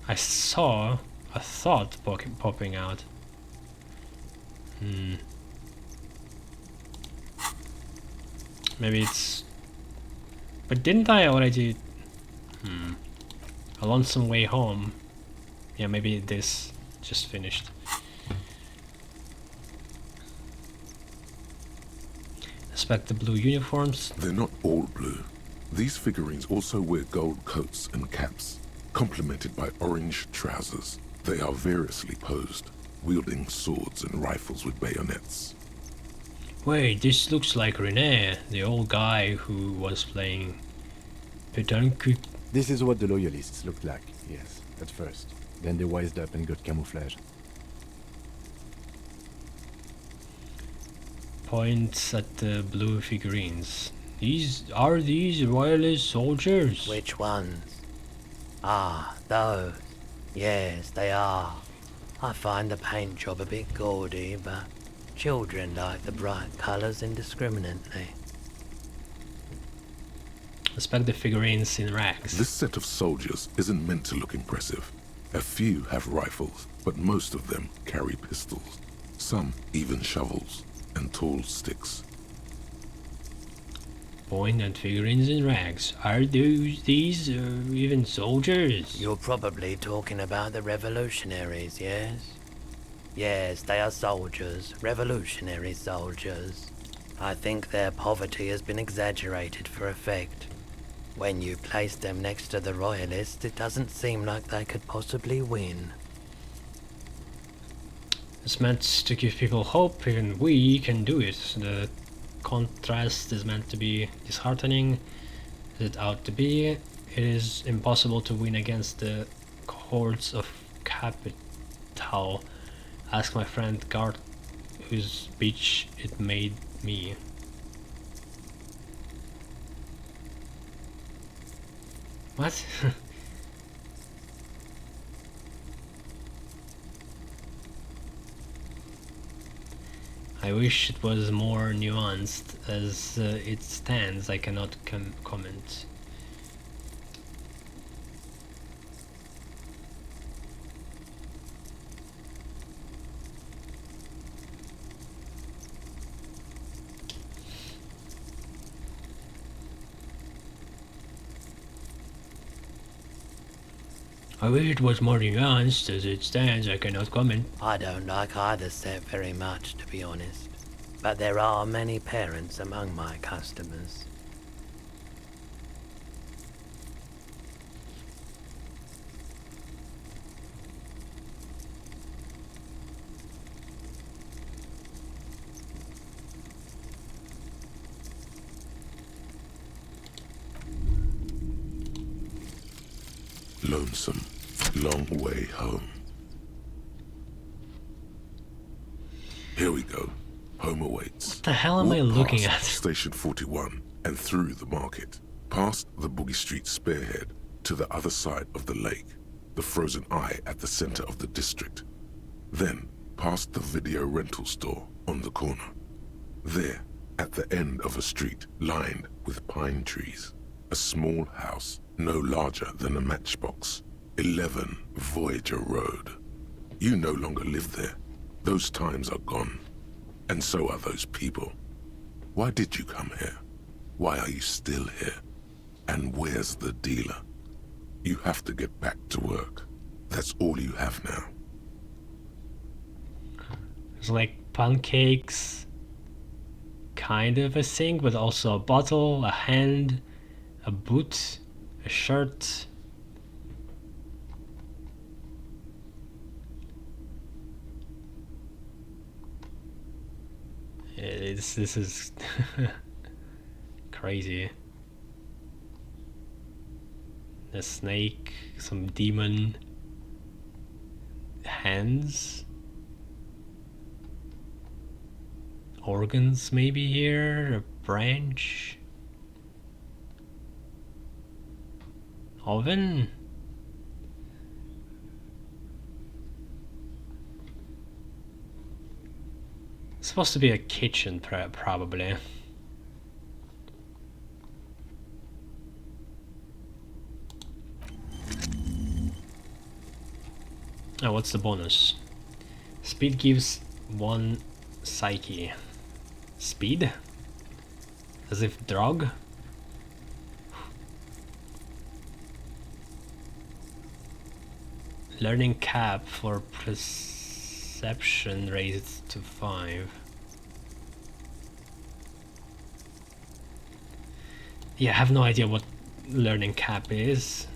Speaker 1: I saw a thought popping out. Maybe it's... But didn't I already... A Lonesome Way Home. Yeah, maybe this just finished. Inspect the blue uniforms.
Speaker 2: They're not all blue. These figurines also wear gold coats and caps, complemented by orange trousers. They are variously posed, wielding swords and rifles with bayonets.
Speaker 1: Wait, this looks like René, the old guy who was playing Petanque.
Speaker 4: This is what the loyalists looked like, yes, at first. Then they wised up and got camouflage.
Speaker 1: Points at the blue figurines. These royalist soldiers?
Speaker 8: Which ones? Ah, those. Yes, they are. I find the paint job a bit gaudy, but children like the bright colours indiscriminately.
Speaker 1: Inspect the figurines in rags.
Speaker 2: This set of soldiers isn't meant to look impressive. A few have rifles, but most of them carry pistols. Some even shovels and tall sticks.
Speaker 1: Point at figurines in rags. Are these even soldiers?
Speaker 8: You're probably talking about the revolutionaries, yes? Yes, they are soldiers, revolutionary soldiers. I think their poverty has been exaggerated for effect. When you place them next to the royalists, it doesn't seem like they could possibly win.
Speaker 1: It's meant to give people hope, even we can do it. The contrast is meant to be disheartening. Is it out to be? It is impossible to win against the hordes of capital. Ask my friend Gart, whose speech it made me. What? I wish it was more nuanced. As it stands, I cannot comment. I wish it was more nuanced. As it stands, I cannot comment.
Speaker 8: I don't like either set very much, to be honest. But there are many parents among my customers.
Speaker 2: Lonesome, long way home. Here we go. Home awaits.
Speaker 1: What the hell am I
Speaker 2: Walk
Speaker 1: looking
Speaker 2: past
Speaker 1: at?
Speaker 2: Station 41 and through the market, past the Boogie Street spearhead to the other side of the lake, the frozen eye at the center of the district. Then past the video rental store on the corner. There, at the end of a street lined with pine trees, A small house, no larger than a matchbox. 11 Voyager Road. You no longer live there. Those times are gone. And so are those people. Why did you come here? Why are you still here? And where's the dealer? You have to get back to work. That's all you have now.
Speaker 1: It's like pancakes, kind of a thing, but also a bottle, a hand, a boot, a shirt. This is crazy. A snake, some demon hands, organs maybe here, a branch, oven. It's supposed to be a kitchen, probably. Oh, what's the bonus? Speed gives 1 psyche. Speed? As if drug? Learning cap for perception raised to 5. Yeah, I have no idea what learning cap is.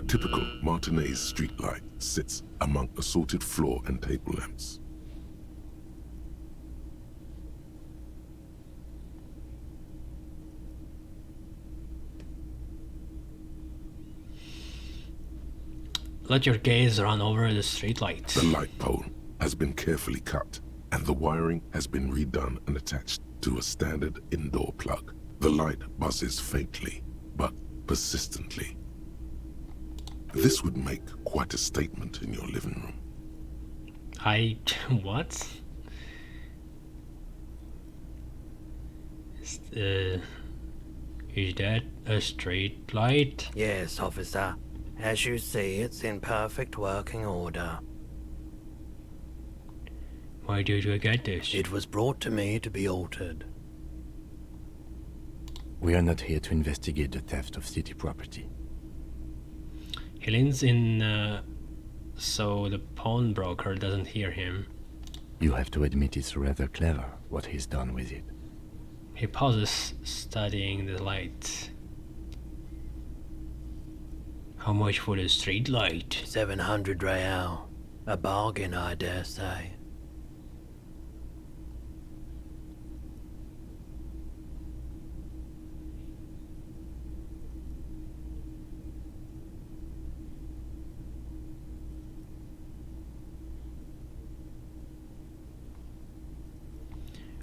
Speaker 2: Typical Martinez streetlight sits among assorted floor and table lamps.
Speaker 1: Let your gaze run over the streetlight.
Speaker 2: The light pole has been carefully cut, and the wiring has been redone and attached to a standard indoor plug. The light buzzes faintly, but persistently. This would make quite a statement in your living room.
Speaker 1: What? Is that a street light?
Speaker 8: Yes, officer. As you see, it's in perfect working order.
Speaker 1: Why did you get this?
Speaker 8: It was brought to me to be altered.
Speaker 4: We are not here to investigate the theft of city property.
Speaker 1: He leans in so the pawnbroker doesn't hear him.
Speaker 4: You have to admit it's rather clever what he's done with it.
Speaker 1: He pauses, studying the light. How much for the street light?
Speaker 8: 700 real. A bargain, I dare say.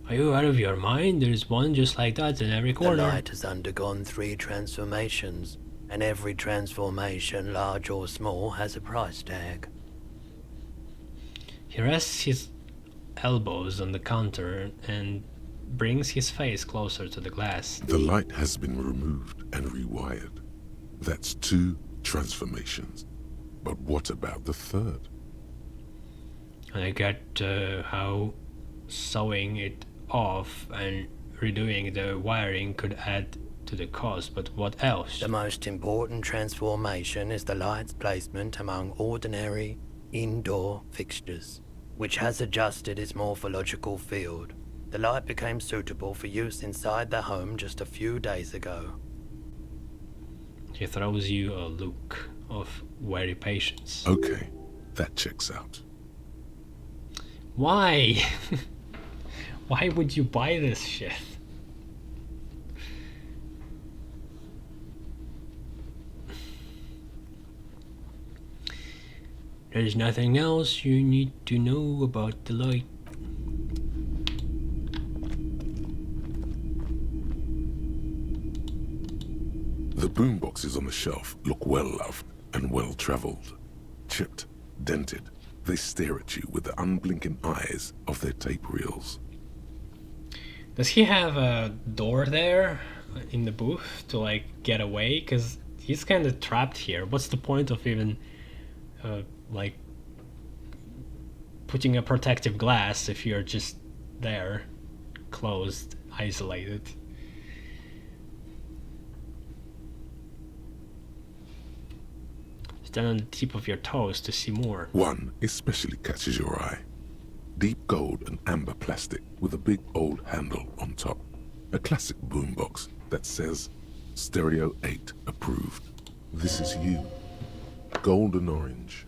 Speaker 1: Are you out of your mind? There's one just like that in every corner.
Speaker 8: The light has undergone 3 transformations, and every transformation, large or small, has a price tag.
Speaker 1: He rests his elbows on the counter and brings his face closer to the glass.
Speaker 2: The light has been removed and rewired. That's 2 transformations. But what about the third?
Speaker 1: And I get how sewing it off and redoing the wiring could add to the cost, but what else?
Speaker 8: The most important transformation is the light's placement among ordinary indoor fixtures, which has adjusted its morphological field. The light became suitable for use inside the home just a few days ago.
Speaker 1: He throws you a look of wary patience.
Speaker 2: Okay, that checks out.
Speaker 1: Why? Why would you buy this shit? There's nothing else you need to know about the light.
Speaker 2: The boomboxes on the shelf look well loved and well traveled. Chipped, dented, they stare at you with the unblinking eyes of their tape reels.
Speaker 1: Does he have a door there in the booth to like get away? Because he's kind of trapped here. What's the point of even like putting a protective glass if you're just there, closed, isolated? Stand on the tip of your toes to see more.
Speaker 2: One especially catches your eye. Deep gold and amber plastic with a big old handle on top. A classic boombox that says Stereo 8 approved. This is you. Golden orange.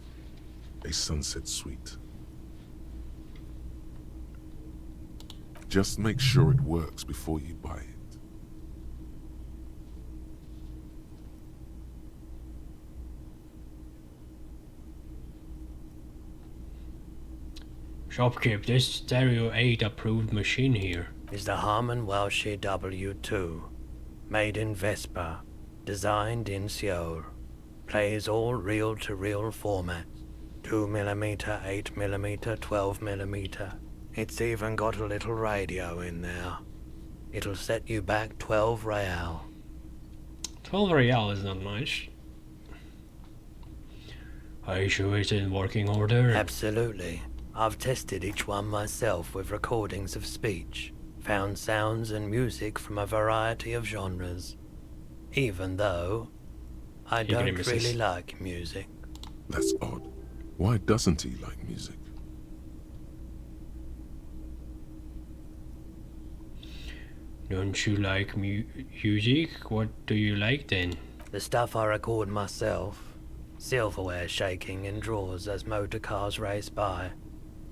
Speaker 2: A sunset suite. Just make sure it works before you buy it.
Speaker 1: Shopkeep, this Stereo 8 approved machine here.
Speaker 8: Is the Harman Welsh W2. Made in Vespa. Designed in Seoul. Plays all reel-to-reel formats. 2mm, 8mm, 12mm. It's even got a little radio in there. It'll set you back 12 real.
Speaker 1: 12 real is not much. Are you sure it's in working order?
Speaker 8: Absolutely. I've tested each one myself with recordings of speech. Found sounds and music from a variety of genres. Even though I don't really like music.
Speaker 2: That's odd. Why doesn't he like music?
Speaker 1: Don't you like music? What do you like then?
Speaker 8: The stuff I record myself. Silverware shaking in drawers as motor cars race by.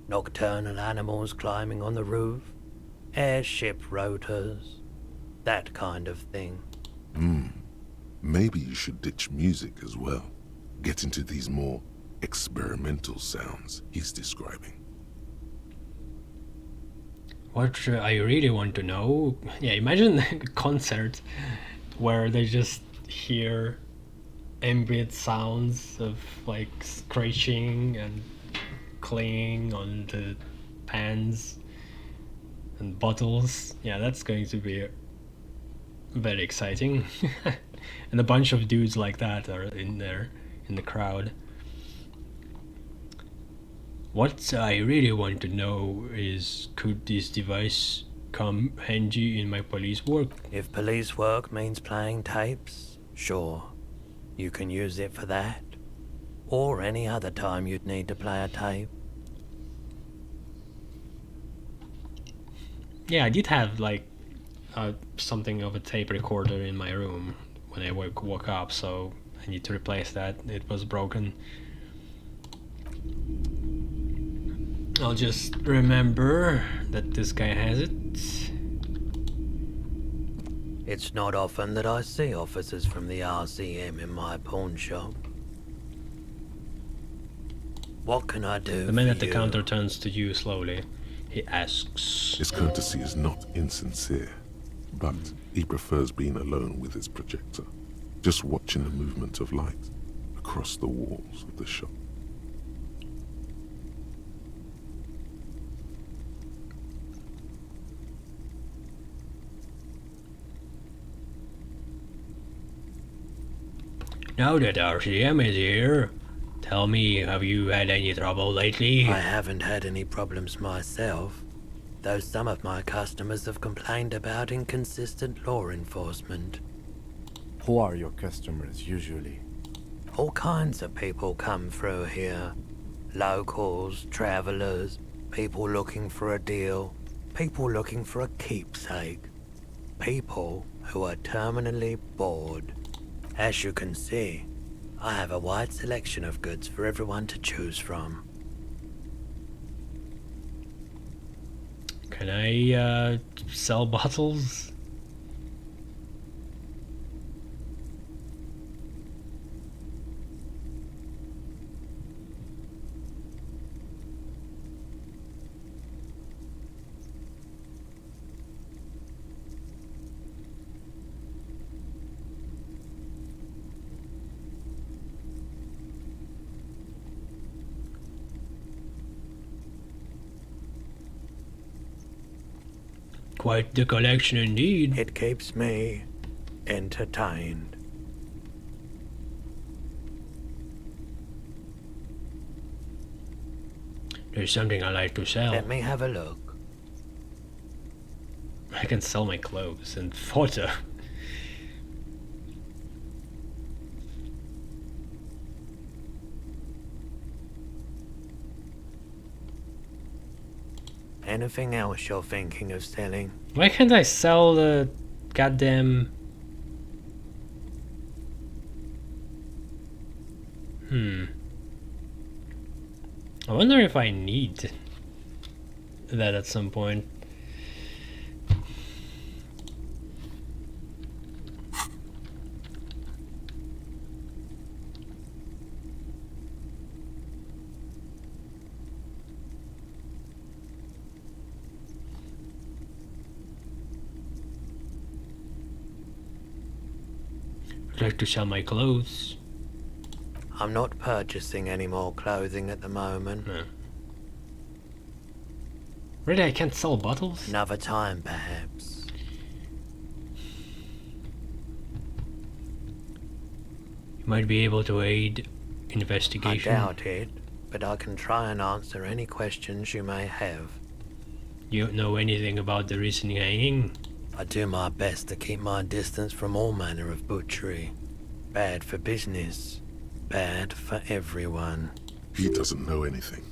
Speaker 8: Nocturnal animals climbing on the roof. Airship rotors. That kind of thing.
Speaker 2: Maybe you should ditch music as well. Get into these more experimental sounds he's describing.
Speaker 1: What I really want to know... Yeah, imagine a concert where they just hear ambient sounds of like scratching and clanging on the pans and bottles. Yeah, that's going to be very exciting. And a bunch of dudes like that are in there in the crowd. What I really want to know is, could this device come handy in my police work?
Speaker 8: If police work means playing tapes, sure. You can use it for that. Or any other time you'd need to play a tape.
Speaker 1: Yeah, I did have like something of a tape recorder in my room when I woke up, so I need to replace that. It was broken. I'll just remember that this guy has it.
Speaker 8: It's not often that I see officers from the RCM in my pawn shop. What can I do?
Speaker 1: The man
Speaker 8: for
Speaker 1: at the
Speaker 8: you?
Speaker 1: counter turns to you slowly. He asks,
Speaker 2: His courtesy is not insincere, but he prefers being alone with his projector, just watching the movement of light across the walls of the shop.
Speaker 1: now that RCM is here, tell me, have you had any trouble lately?
Speaker 8: I haven't had any problems myself, though some of my customers have complained about inconsistent law enforcement.
Speaker 4: Who are your customers usually?
Speaker 8: All kinds of people come through here. Locals, travelers, people looking for a deal, people looking for a keepsake, people who are terminally bored. As you can see, I have a wide selection of goods for everyone to choose from.
Speaker 1: Can I sell bottles? Quite the collection indeed.
Speaker 8: It keeps me entertained.
Speaker 1: There's something I like to sell.
Speaker 8: Let me have a look.
Speaker 1: I can sell my clothes and photo.
Speaker 8: Anything else you're thinking of selling?
Speaker 1: Why can't I sell the goddamn... I wonder if I need that at some point. I'd like to sell my clothes.
Speaker 8: I'm not purchasing any more clothing at the moment.
Speaker 1: No. Really, I can't sell bottles?
Speaker 8: Another time, perhaps.
Speaker 1: You might be able to aid
Speaker 8: I
Speaker 1: investigation.
Speaker 8: doubt it, but I can try and answer any questions you may have.
Speaker 1: You don't know anything about the recent hanging?
Speaker 8: I do my best to keep my distance from all manner of butchery. Bad for business. Bad for everyone.
Speaker 2: He doesn't know anything.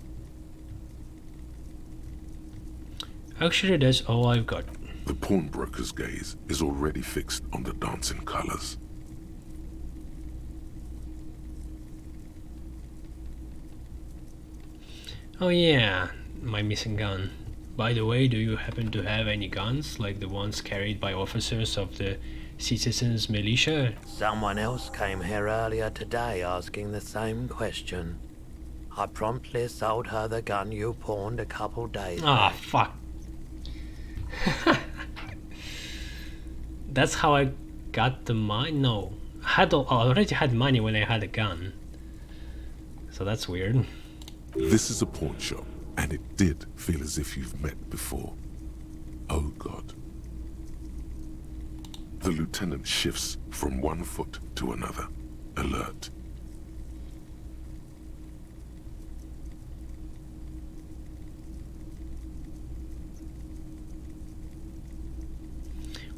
Speaker 1: Actually, that's all I've got.
Speaker 2: The pawnbroker's gaze is already fixed on the dancing colors.
Speaker 1: Oh yeah, my missing gun. By the way, do you happen to have any guns, like the ones carried by officers of the citizens' militia?
Speaker 8: Someone else came here earlier today asking the same question. I promptly sold her the gun you pawned a couple days
Speaker 1: Ah,
Speaker 8: back.
Speaker 1: fuck. That's how I got the money? No. I already had money when I had a gun. So that's weird.
Speaker 2: This is a pawn shop, and it did feel as if you've met before. Oh God. The lieutenant shifts from one foot to another, alert.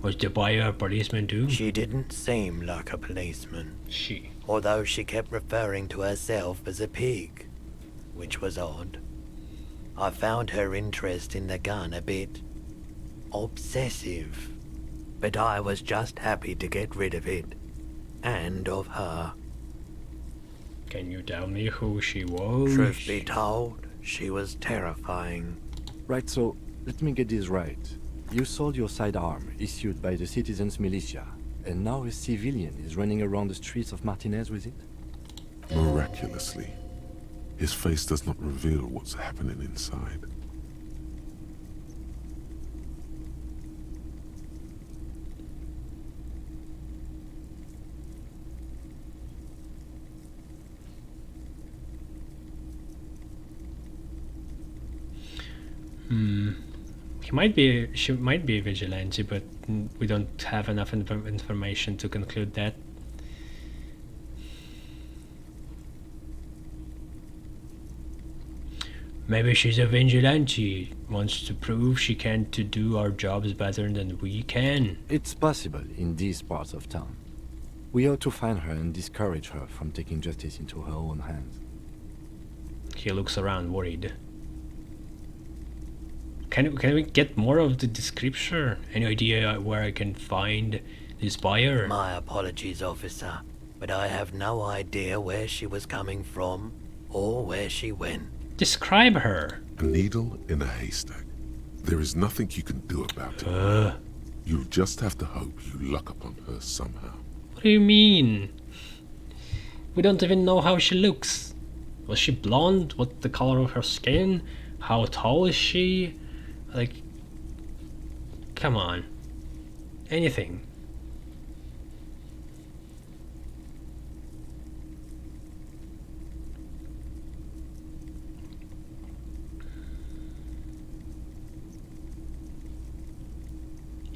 Speaker 1: Was the buyer a policeman too?
Speaker 8: She didn't seem like a policeman,
Speaker 1: She.
Speaker 8: although she kept referring to herself as a pig, which was odd. I found her interest in the gun a bit obsessive, but I was just happy to get rid of it, and of her.
Speaker 1: Can you tell me who she was?
Speaker 8: Truth be told, she was terrifying.
Speaker 4: Right, so let me get this right. You sold your sidearm, issued by the citizens' militia, and now a civilian is running around the streets of Martinez with it?
Speaker 2: Miraculously, his face does not reveal what's happening inside.
Speaker 1: She might be a vigilante, but we don't have enough information to conclude that. Maybe she's a vigilante, wants to prove she can to do our jobs better than we can.
Speaker 4: It's possible in these parts of town. We ought to find her and discourage her from taking justice into her own hands.
Speaker 1: He looks around, worried. Can we get more of the description? Any idea where I can find this buyer?
Speaker 8: My apologies, officer, but I have no idea where she was coming from or where she went.
Speaker 1: Describe her.
Speaker 2: A needle in a haystack. There is nothing you can do about it. You'll just have to hope you luck upon her somehow.
Speaker 1: What do you mean? We don't even know how she looks. Was she blonde? What's the color of her skin? How tall is she? Like, come on. Anything.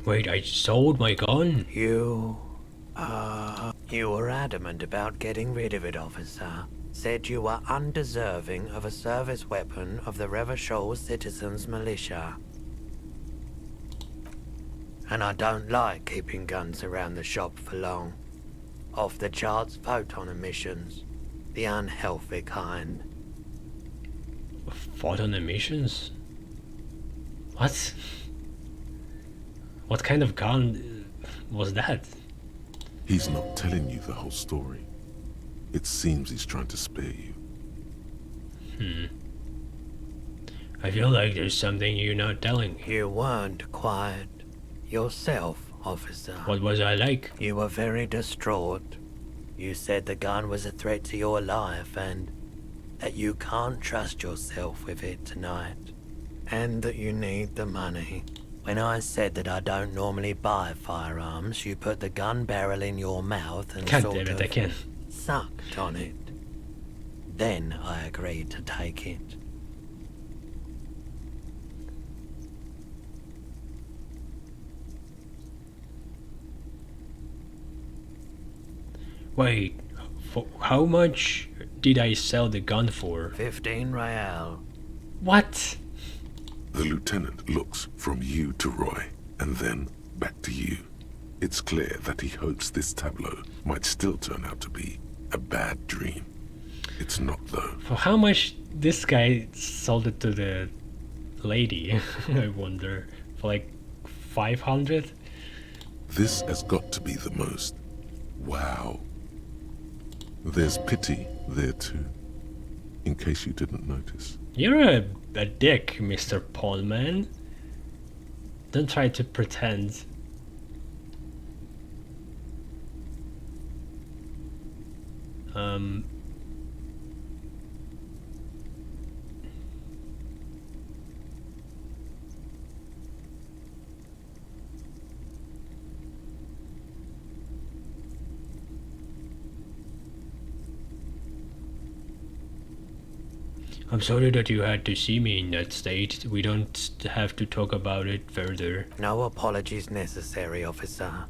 Speaker 1: Wait, I sold my gun?
Speaker 8: You were adamant about getting rid of it, officer. Said you were undeserving of a service weapon of the Revachol Citizens Militia. And I don't like keeping guns around the shop for long. Off the charts photon emissions. The unhealthy kind.
Speaker 1: Photon emissions? What? What kind of gun was that?
Speaker 2: He's not telling you the whole story. It seems he's trying to spare you.
Speaker 1: I feel like there's something you're not telling me.
Speaker 8: You weren't quiet yourself, officer.
Speaker 1: What was I like?
Speaker 8: You were very distraught. You said the gun was a threat to your life and that you can't trust yourself with it tonight. And that you need the money. When I said that I don't normally buy firearms, you put the gun barrel in your mouth and
Speaker 1: God
Speaker 8: sort
Speaker 1: damn it,
Speaker 8: of
Speaker 1: I can.
Speaker 8: sucked on it. Then I agreed to take it.
Speaker 1: Wait, for how much did I sell the gun for?
Speaker 8: 15 real.
Speaker 1: What?
Speaker 2: The lieutenant looks from you to Roy, and then back to you. It's clear that he hopes this tableau might still turn out to be a bad dream. It's not, though.
Speaker 1: For how much this guy sold it to the lady? I wonder. For like 500?
Speaker 2: This has got to be the most. Wow. There's pity there too, in case you didn't notice.
Speaker 1: You're a dick, Mr. Paulman. Don't try to pretend. I'm sorry that you had to see me in that state. We don't have to talk about it further.
Speaker 8: No apologies necessary, officer.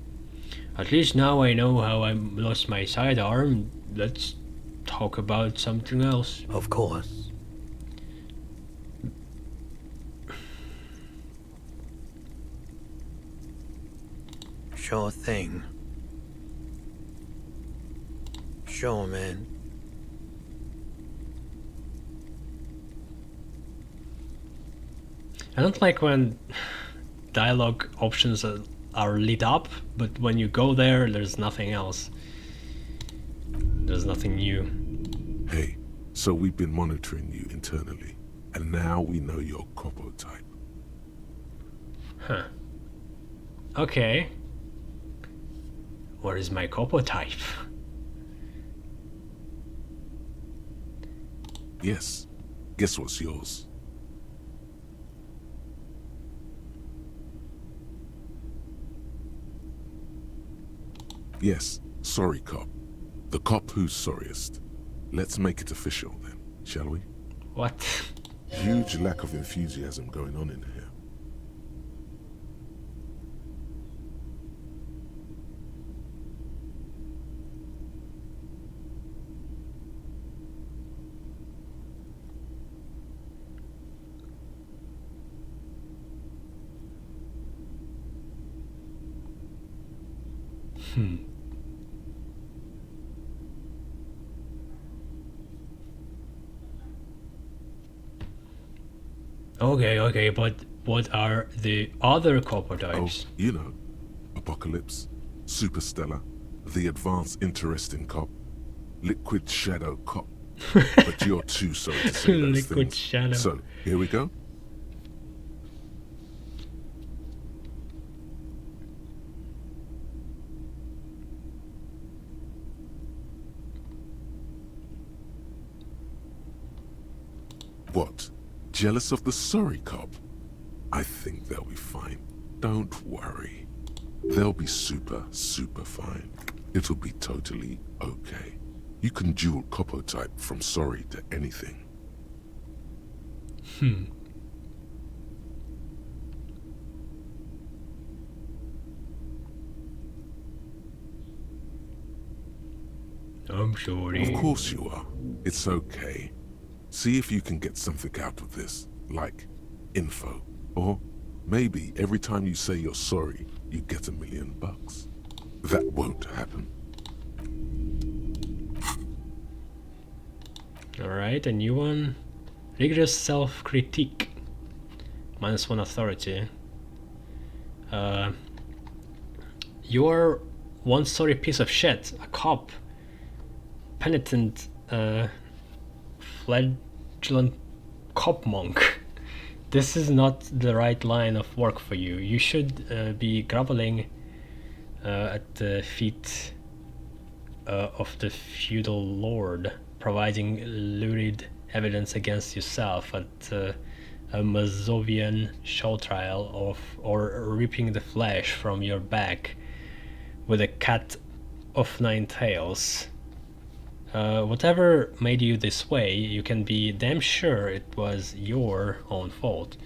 Speaker 1: At least now I know how I lost my sidearm. Let's talk about something else.
Speaker 8: Of course. Sure thing. Sure, man.
Speaker 1: I don't like when dialogue options are lit up, but when you go there, there's nothing else. There's nothing new.
Speaker 2: Hey, so we've been monitoring you internally, and now we know your Copo type.
Speaker 1: Huh. Okay. What is my Copo type?
Speaker 2: Yes. Guess what's yours? Yes, sorry cop. The cop who's sorriest. Let's make it official then, shall we?
Speaker 1: What?
Speaker 2: Huge lack of enthusiasm going on in here.
Speaker 1: Okay, but what are the other Copo
Speaker 2: Oh,
Speaker 1: types?
Speaker 2: you know. Apocalypse, Superstellar, the Advanced Interesting Cop, Liquid Shadow Cop. But you're too sorry to say those
Speaker 1: Liquid
Speaker 2: things.
Speaker 1: Shadow.
Speaker 2: So, here we go. What? Jealous of the sorry cop? I think they'll be fine. Don't worry. They'll be super fine. It'll be totally okay. You can dual Copo type from sorry to anything.
Speaker 1: I'm sorry.
Speaker 2: Of course you are. It's okay. See if you can get something out of this, like info. Or maybe every time you say you're sorry, you get $1 million. That won't happen.
Speaker 1: Alright, a new one. Rigorous self-critique. -1 authority. You're one sorry piece of shit. A cop. Penitent, flagellant cop monk. This is not the right line of work for you. You should be groveling at the feet of the feudal lord, providing lurid evidence against yourself at a Mazovian show trial or ripping the flesh from your back with a cat of 9 tails. Whatever made you this way, you can be damn sure it was your own fault.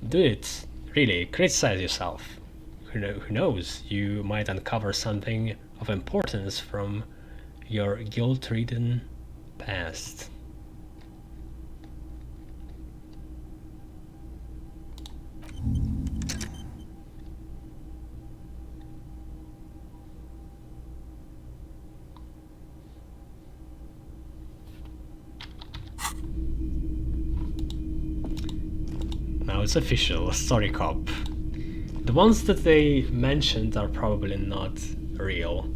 Speaker 1: Do it, really, criticize yourself. Who knows, you might uncover something of importance from your guilt-ridden past. Now it's official, sorry cop. The ones that they mentioned are probably not real,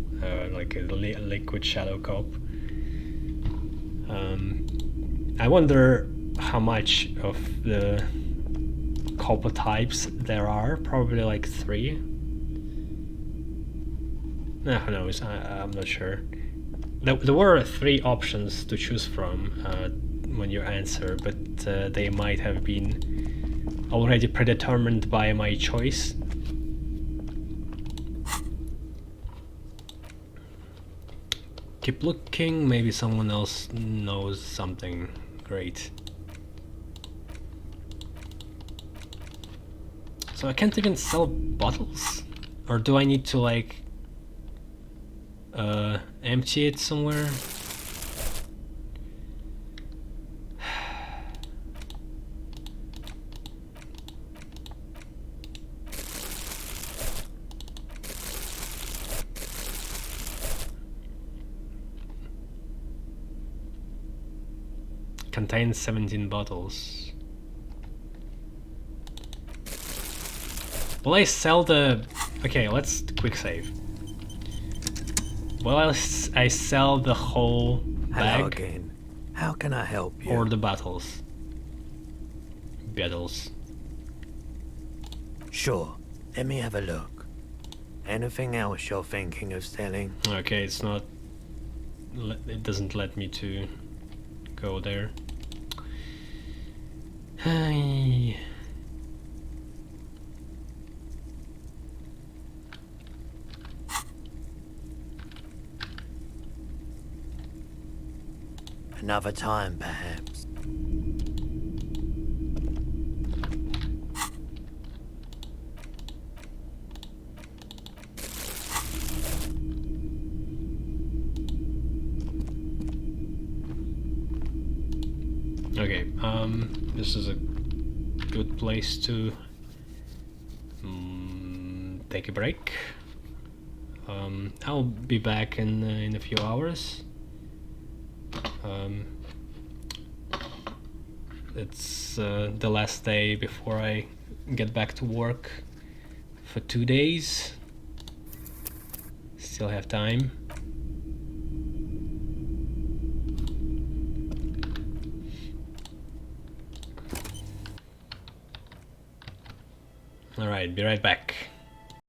Speaker 1: like a liquid shadow cop. I wonder how much of the cop types there are, probably like 3. Who knows, I'm not sure. There were 3 options to choose from when you answer, but they might have been already predetermined by my choice. Keep looking, maybe someone else knows something great. So I can't even sell bottles? Or do I need to like empty it somewhere? Contains 17 bottles. Will I sell the... Okay, let's quick save. Will I sell the whole bag?
Speaker 8: Hello again. How can I help you?
Speaker 1: Or the bottles? Bottles.
Speaker 8: Sure. Let me have a look. Anything else you're thinking of selling?
Speaker 1: Okay, it's not... It doesn't let me to go there. Hi.
Speaker 8: Another time, perhaps.
Speaker 1: Okay, this is a good place to take a break. I'll be back in a few hours. It's the last day before I get back to work for 2 days. Still have time. Alright, be right back.